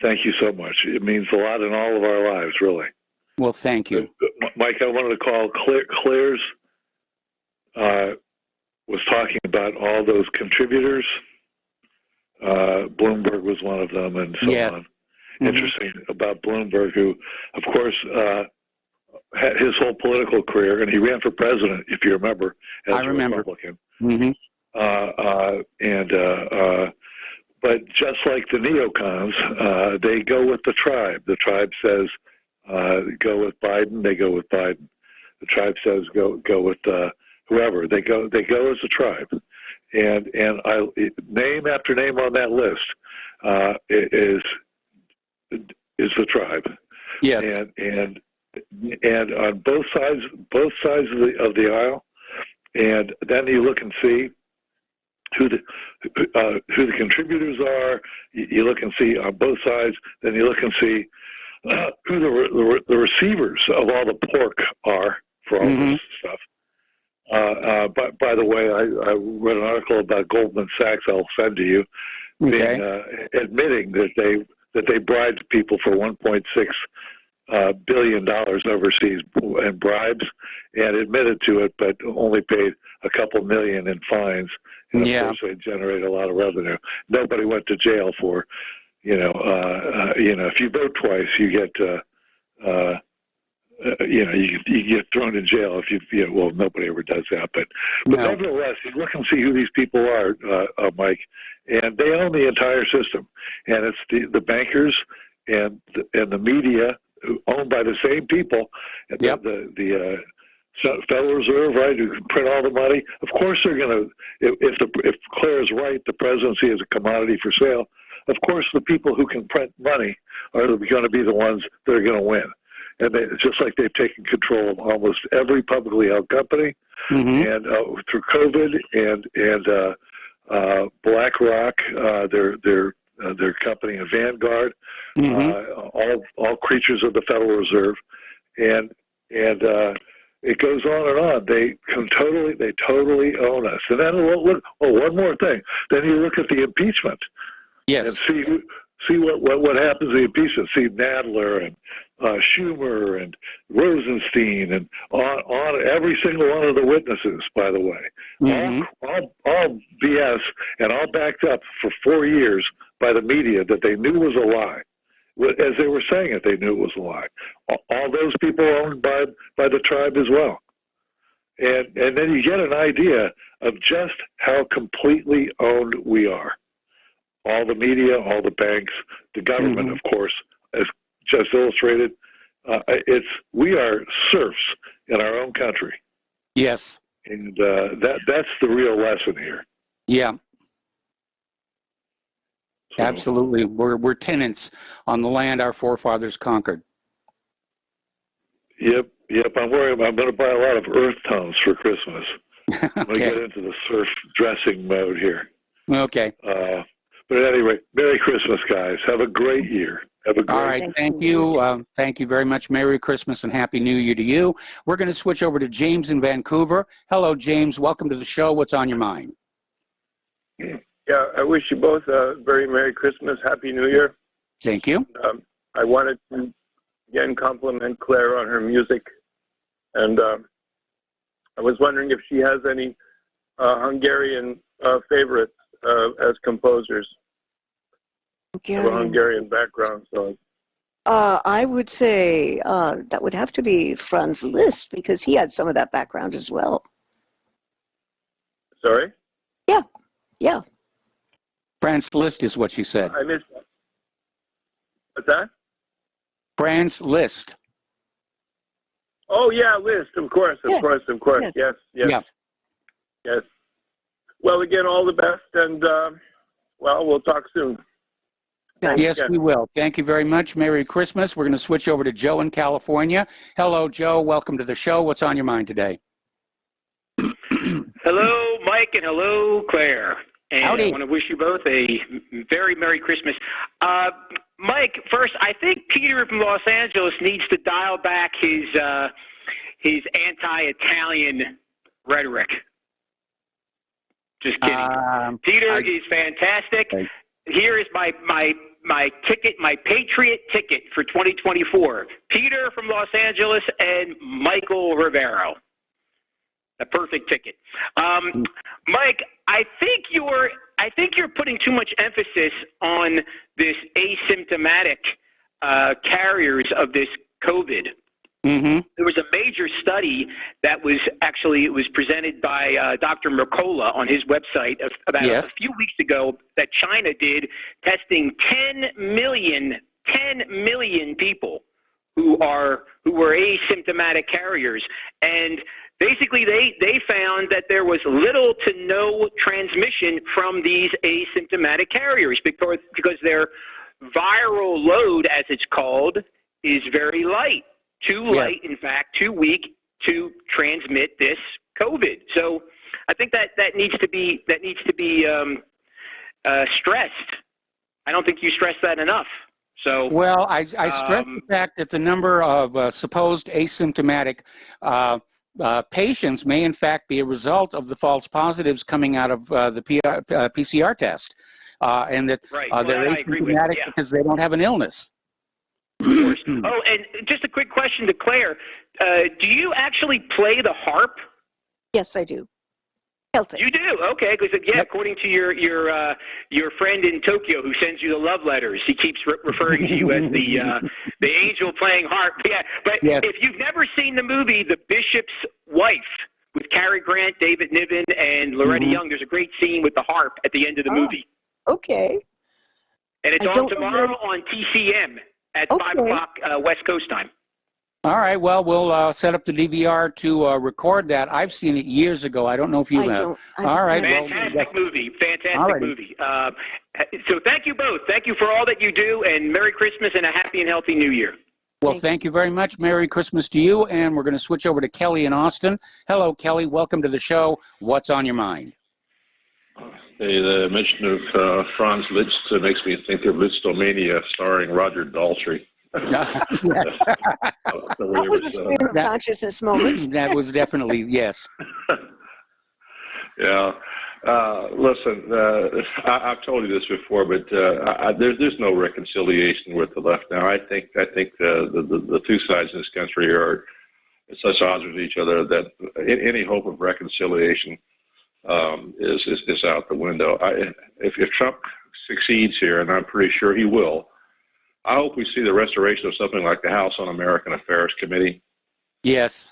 thank you so much. It means a lot in all of our lives, really. Well, thank you. Mike, I wanted to call Claire's was talking about all those contributors. Bloomberg was one of them and so on. Interesting about Bloomberg, who, of course, had his whole political career, and he ran for president, if you remember, as a Republican. But just like the neocons, they go with the tribe. The tribe says go with Biden, they go with Biden. The tribe says go with whoever. They go as a tribe. And name after name on that list is the tribe. Yes. And on both sides of the aisle, and then you look and see who the contributors are. You look and see on both sides. Then you look and see who the receivers of all the pork are for all this stuff. By the way, I read an article about Goldman Sachs. I'll send to you, admitting that they bribed people for $1.6 billion overseas in bribes, and admitted to it, but only paid a couple million in fines. And of course, they generate a lot of revenue. Nobody went to jail for, if you vote twice, you get you get thrown in jail if well, nobody ever does that, but No. nevertheless, you look and see who these people are, Mike, and they own the entire system, and it's the bankers and the media owned by the same people, and Yep. the Federal Reserve, right, who can print all the money. Of course, they're going to. If Claire is right, the presidency is a commodity for sale. Of course, the people who can print money are going to be the ones that are going to win. And just like they've taken control of almost every publicly held company, and through COVID and BlackRock, their company in Vanguard, all creatures of the Federal Reserve, and it goes on and on. They totally own us. And then one more thing. Then you look at the impeachment, Yes. and see what happens in the impeachment. See Nadler and Schumer and Rosenstein and on every single one of the witnesses, by the way. All BS and all backed up for 4 years by the media that they knew was a lie. As they were saying it, they knew it was a lie. All those people owned by the tribe as well. And then you get an idea of just how completely owned we are. All the media, all the banks, the government, of course, as just illustrated. We are serfs in our own country. Yes. And that's the real lesson here. Yeah. So, Absolutely. We're tenants on the land our forefathers conquered. Yep. I'm worried. I'm going to buy a lot of earth tones for Christmas. I'm going to Okay. get into the surf dressing mode here. Okay. But at any rate, Merry Christmas, guys. Have a great year. Have a great All right. Thank you. Thank you very much. Merry Christmas and Happy New Year to you. We're going to switch over to James in Vancouver. Hello, James. Welcome to the show. What's on your mind? Yeah, I wish you both a very Merry Christmas, Happy New Year. Thank you. I wanted to again compliment Claire on her music, and I was wondering if she has any Hungarian favorites as composers. I have a Hungarian background, so. I would say that would have to be Franz Liszt, because he had some of that background as well. Sorry? Yeah. Franz Liszt is what you said. I missed that. What's that? Franz Liszt. Oh, yeah, Liszt, of course. Yes. Yes. Well, again, all the best, and, we'll talk soon. Thanks Yes, again. we will. Thank you very much. Merry Christmas. We're going to switch over to Joe in California. Hello, Joe. Welcome to the show. What's on your mind today? Hello, Mike, and hello, Claire. And Howdy. I want to wish you both a very Merry Christmas. Mike, first, I think Peter from Los Angeles needs to dial back his anti-Italian rhetoric. Just kidding. Peter is fantastic. Here is my ticket, my Patriot ticket for 2024. Peter from Los Angeles and Michael Rivero. A perfect ticket. Mike, I think you're putting too much emphasis on this asymptomatic carriers of this COVID. Mm-hmm. There was a major study that was presented by Dr. Mercola on his website about a few weeks ago that China did, testing 10 million people who were asymptomatic carriers, and basically they found that there was little to no transmission from these asymptomatic carriers because their viral load, as it's called, is very light. Too light, in fact, too weak to transmit this COVID. So I think that needs to be stressed. I don't think you stress that enough. So well, I stress the fact that the number of supposed asymptomatic patients may in fact be a result of the false positives coming out of the PCR test, and that they're asymptomatic because they don't have an illness. Oh, and just a quick question to Claire. Do you actually play the harp? Yes, I do. Hilton. You do? Okay, because according to your friend in Tokyo who sends you the love letters, he keeps referring to you as the angel playing harp. Yeah, but if you've never seen the movie The Bishop's Wife with Cary Grant, David Niven, and Loretta Young, there's a great scene with the harp at the end of the movie. Okay. And it's on tomorrow on TCM at 5 o'clock West Coast time. All right. Well, we'll set up the DVR to record that. I've seen it years ago. I don't know if you have. All right. Fantastic movie. Fantastic movie. So thank you both. Thank you for all that you do, and Merry Christmas and a happy and healthy New Year. Well, thank you very much. Merry Christmas to you. And we're going to switch over to Kelly in Austin. Hello, Kelly. Welcome to the show. What's on your mind? Hey, the mention of Franz Liszt makes me think of Listomania starring Roger Daltrey. That was a stream of consciousness moment. That was definitely, yes. Yeah. Listen, I've told you this before, but there's no reconciliation with the left now. I think the two sides in this country are at such odds with each other that any hope of reconciliation is out the window. If Trump succeeds here, and I'm pretty sure he will, I hope we see the restoration of something like the House Un-American Affairs Committee. Yes.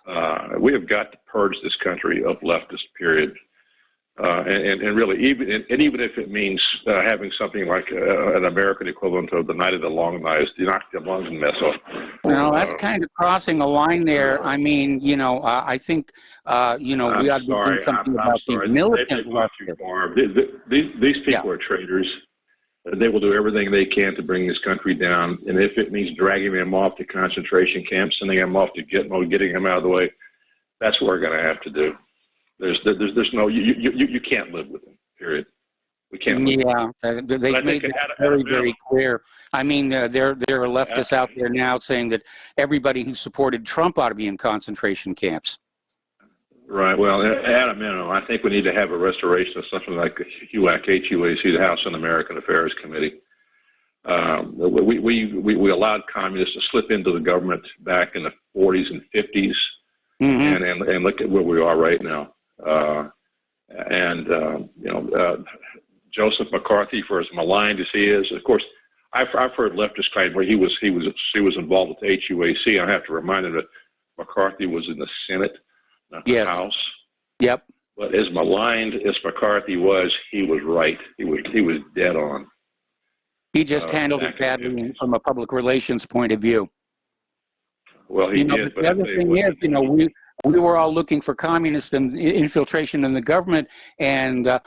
We have got to purge this country of leftist, period. And really, even if it means having something like an American equivalent of the Night of the Long Knives, to knock the lungs and mess up. No, that's kind of crossing a line there. I mean, I think, we ought to be doing something about the militant leftists. These people are traitors. They will do everything they can to bring this country down, and if it means dragging them off to concentration camps, sending them off to getting them out of the way, that's what we're going to have to do. There's no you can't live with them. Period. We can't. They've made it very, very clear. I mean, there are leftists out there now saying that everybody who supported Trump ought to be in concentration camps. Right. Well, at a minimum, I think we need to have a restoration of something like HUAC, the House Un-American Affairs Committee. We allowed communists to slip into the government back in the 40s and 50s, and look at where we are right now. Joseph McCarthy, for as maligned as he is, of course, I've heard leftists claim where he was involved with HUAC. I have to remind them that McCarthy was in the Senate, not the House. Yep. But as maligned as McCarthy was, he was right. He was dead on. He just handled it badly from a public relations point of view. Well, he did. But the other thing is, we were all looking for communist infiltration in the government, and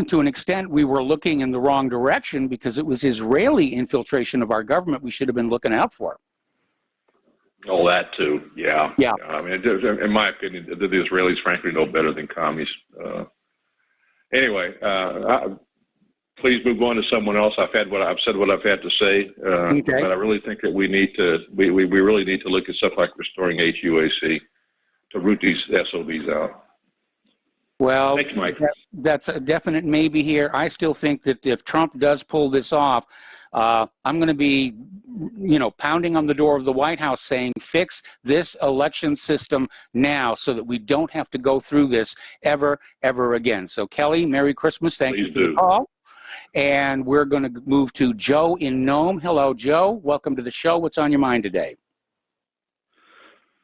to an extent, we were looking in the wrong direction because it was Israeli infiltration of our government we should have been looking out for. Oh, that too. Yeah. Yeah. I mean, in my opinion, the Israelis, frankly, know better than commies. Anyway, please move on to someone else. I've said what I've had to say, but I really think that we really need to look at stuff like restoring HUAC to root these SOBs out. Well, thanks, Mike. That's a definite maybe here. I still think that if Trump does pull this off, I'm going to be, pounding on the door of the White House saying, fix this election system now so that we don't have to go through this ever again. So, Kelly, Merry Christmas. Thank you for the call. And we're going to move to Joe in Nome. Hello, Joe. Welcome to the show. What's on your mind today?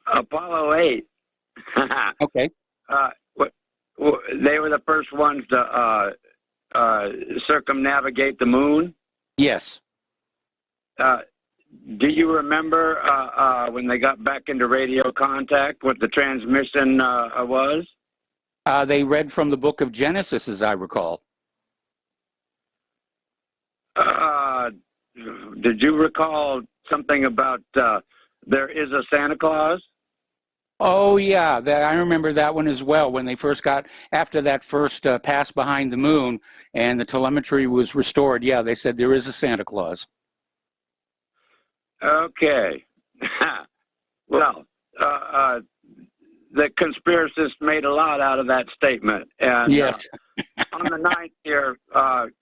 Apollo 8. Okay. They were the first ones to circumnavigate the moon. Yes. Do you remember when they got back into radio contact, what the transmission was? They read from the book of Genesis, as I recall. Did you recall something about there is a Santa Claus? Oh, yeah, I remember that one as well. When they first got, after that first pass behind the moon and the telemetry was restored, yeah, they said there is a Santa Claus. Okay. Well, the conspiracists made a lot out of that statement. And yes. On the 9th here,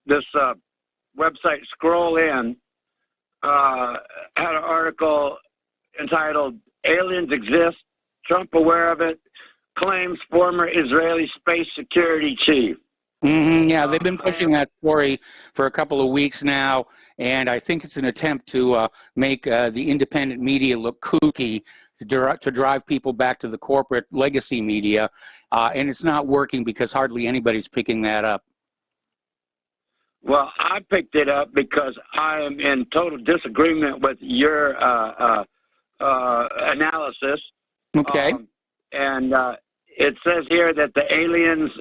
this website, Scroll In, had an article entitled, Aliens Exist, Trump Aware of It, claims former Israeli space security chief. Yeah, they've been pushing that story for a couple of weeks now, and I think it's an attempt to make the independent media look kooky, to drive people back to the corporate legacy media, and it's not working because hardly anybody's picking that up. Well, I picked it up because I am in total disagreement with your analysis. Okay. And it says here that the aliens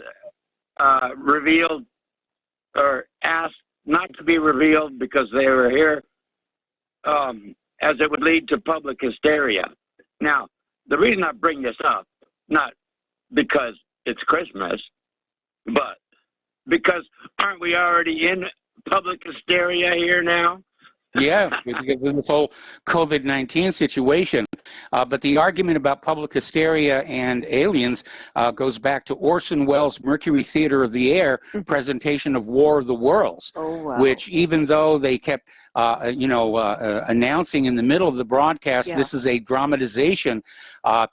revealed or asked not to be revealed because they were here, as it would lead to public hysteria. Now, the reason I bring this up, not because it's Christmas, but because aren't we already in public hysteria here now? Yeah, with this whole COVID-19 situation. But the argument about public hysteria and aliens goes back to Orson Welles' Mercury Theater of the Air presentation of War of the Worlds, which even though they kept, announcing in the middle of the broadcast, this is a dramatization,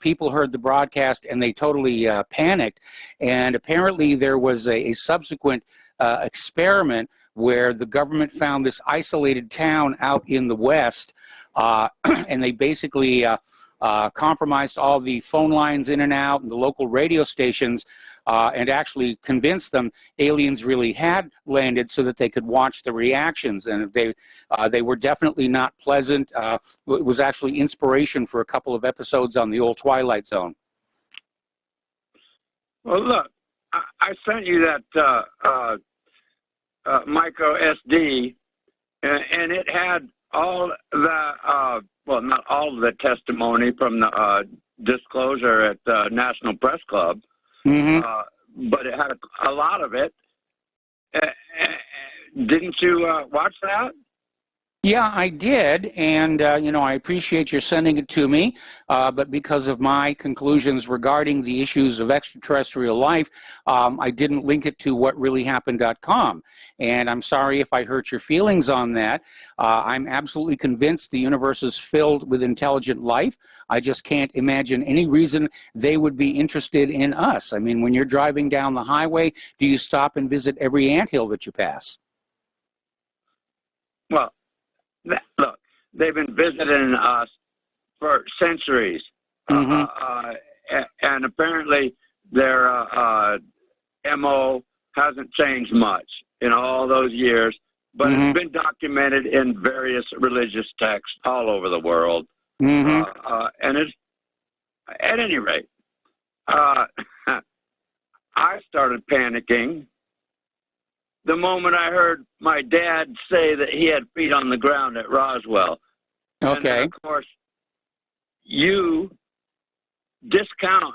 people heard the broadcast and they totally panicked. And apparently there was a subsequent experiment where the government found this isolated town out in the West, and they basically compromised all the phone lines in and out and the local radio stations, and actually convinced them aliens really had landed so that they could watch the reactions. And they were definitely not pleasant. It was actually inspiration for a couple of episodes on the old Twilight Zone. Well, look, I sent you that micro SD, and it had all the, well, not all of the testimony from the disclosure at the National Press Club, but it had a lot of it. Didn't you watch that? Yeah, I did, and I appreciate your sending it to me, but because of my conclusions regarding the issues of extraterrestrial life, I didn't link it to whatreallyhappened.com, and I'm sorry if I hurt your feelings on that. I'm absolutely convinced the universe is filled with intelligent life. I just can't imagine any reason they would be interested in us. I mean, when you're driving down the highway, do you stop and visit every anthill that you pass? Well, look, they've been visiting us for centuries, and apparently their MO hasn't changed much in all those years, but it's been documented in various religious texts all over the world. And it's, at any rate, I started panicking the moment I heard my dad say that he had feet on the ground at Roswell. Okay. And of course, you discount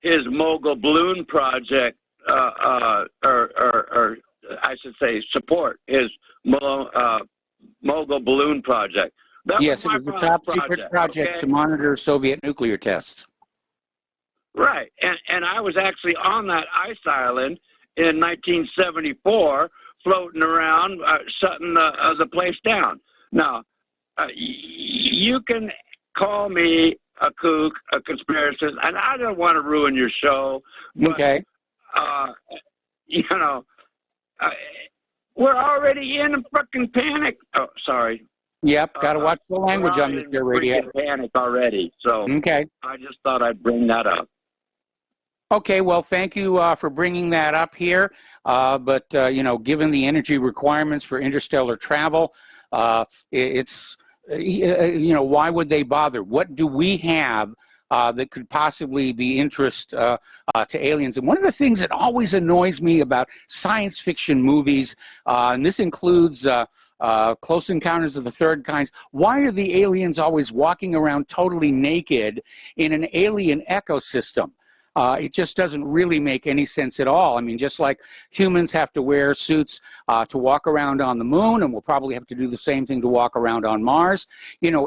his mogul balloon project, or I should say support his mogul balloon project. Yes, it was the top secret project to monitor Soviet nuclear tests. Right. And I was actually on that ice island in 1974, floating around, shutting the place down. Now, you can call me a kook, a conspiracist, and I don't want to ruin your show. But, okay. We're already in a fucking panic. Oh, sorry. Yep, got to watch the language on this radio. Panic already. So okay. I just thought I'd bring that up. Okay, well, thank you for bringing that up here. But given the energy requirements for interstellar travel, it's, why would they bother? What do we have that could possibly be interest to aliens? And one of the things that always annoys me about science fiction movies, and this includes Close Encounters of the Third Kind, why are the aliens always walking around totally naked in an alien ecosystem? It just doesn't really make any sense at all. I mean, just like humans have to wear suits to walk around on the moon, and we'll probably have to do the same thing to walk around on Mars.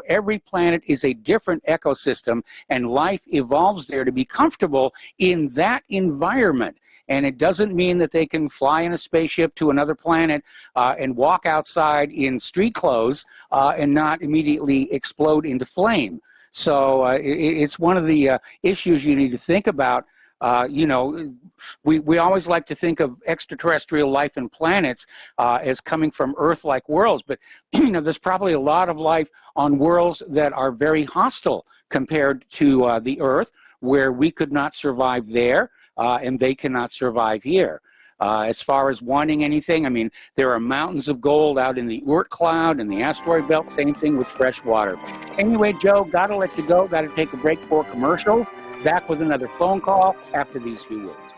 Every planet is a different ecosystem, and life evolves there to be comfortable in that environment. And it doesn't mean that they can fly in a spaceship to another planet and walk outside in street clothes and not immediately explode into flame. So it's one of the issues you need to think about we always like to think of extraterrestrial life and planets as coming from Earth-like worlds, but there's probably a lot of life on worlds that are very hostile compared to the Earth, where we could not survive there, and they cannot survive here. As far as wanting anything, I mean, there are mountains of gold out in the Oort cloud and the asteroid belt, same thing with fresh water. Anyway, Joe, got to let you go. Got to take a break for commercials. Back with another phone call after these few words.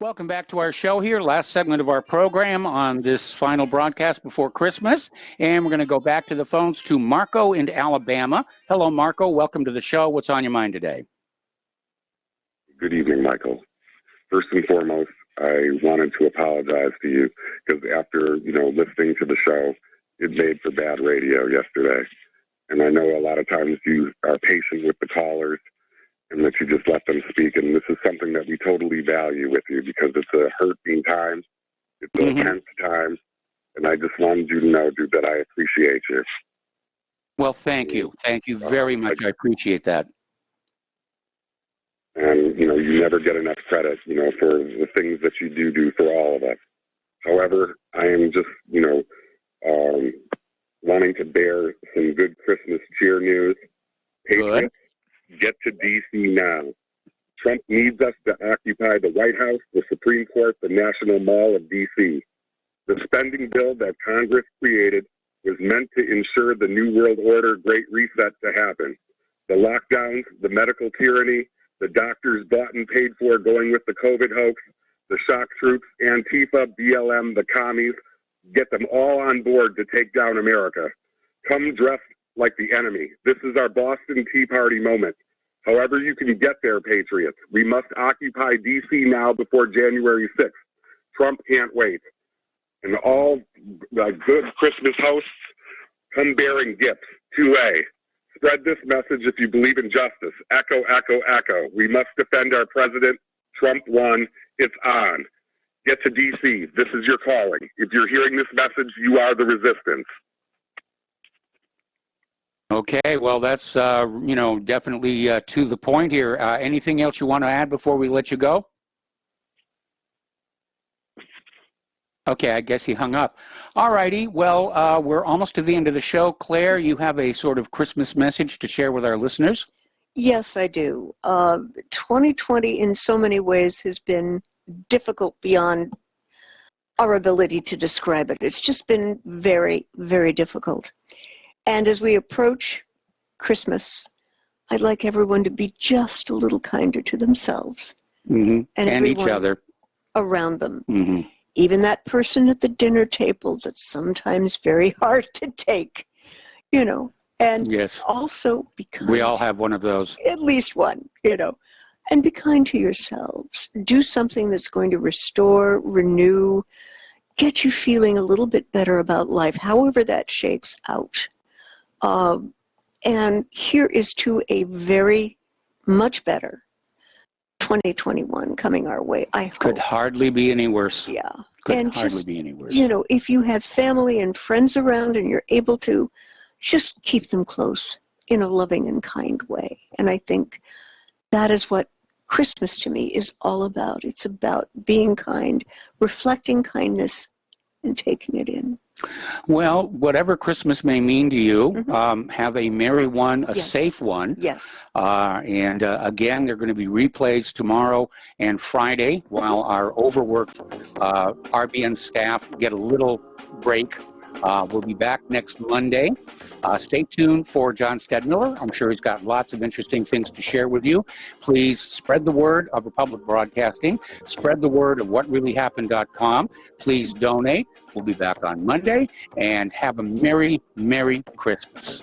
Welcome back to our show here, last segment of our program on this final broadcast before Christmas. And we're going to go back to the phones to Marco in Alabama. Hello, Marco. Welcome to the show. What's on your mind today? Good evening, Michael. First and foremost, I wanted to apologize to you because after, listening to the show, it made for bad radio yesterday. And I know a lot of times you are patient with the callers and that you just let them speak. And this is something that we totally value with you because it's a hurting time. It's a tense time. And I just wanted you to know, dude, that I appreciate you. Well, thank you. Thank you very much. I appreciate that. And, you never get enough credit, for the things that you do for all of us. However, I am just, wanting to bear some good Christmas cheer news. Patriots, get to D.C. now. Trump needs us to occupy the White House, the Supreme Court, the National Mall of D.C. The spending bill that Congress created was meant to ensure the New World Order Great Reset to happen. The lockdowns, the medical tyranny, the doctors bought and paid for going with the COVID hoax, the shock troops, Antifa, BLM, the commies, get them all on board to take down America. Come dressed like the enemy. This is our Boston Tea Party moment. However you can get there, Patriots. We must occupy D.C. now before January 6th. Trump can't wait. And all good Christmas hosts, come bearing gifts. 2A. Spread this message if you believe in justice. Echo, echo, echo. We must defend our president. Trump won. It's on. Get to D.C. This is your calling. If you're hearing this message, you are the resistance. Okay, well, that's, definitely to the point here. Anything else you want to add before we let you go? Okay, I guess he hung up. All righty, well, we're almost to the end of the show. Claire, you have a sort of Christmas message to share with our listeners? Yes, I do. 2020 in so many ways has been difficult beyond our ability to describe it. It's just been very, very difficult. And as we approach Christmas, I'd like everyone to be just a little kinder to themselves and each other around them. Even that person at the dinner table that's sometimes very hard to take, and yes. Also be kind. We all have one of those. At least one, and be kind to yourselves. Do something that's going to restore, renew, get you feeling a little bit better about life, however that shakes out. And here is to a very much better 2021 coming our way, I hope. Could hardly be any worse. Yeah. Could hardly be any worse. If you have family and friends around and you're able to, just keep them close in a loving and kind way. And I think that is what Christmas to me is all about. It's about being kind, reflecting kindness, and taking it in. Well, whatever Christmas may mean to you, have a merry one, a safe one. Yes. And again, there are going to be replays tomorrow and Friday while our overworked RBN staff get a little break. We'll be back next Monday. Stay tuned for John Stedmiller. I'm sure he's got lots of interesting things to share with you. Please spread the word of Republic Broadcasting. Spread the word of whatreallyhappened.com. Please donate. We'll be back on Monday. And have a merry, merry Christmas.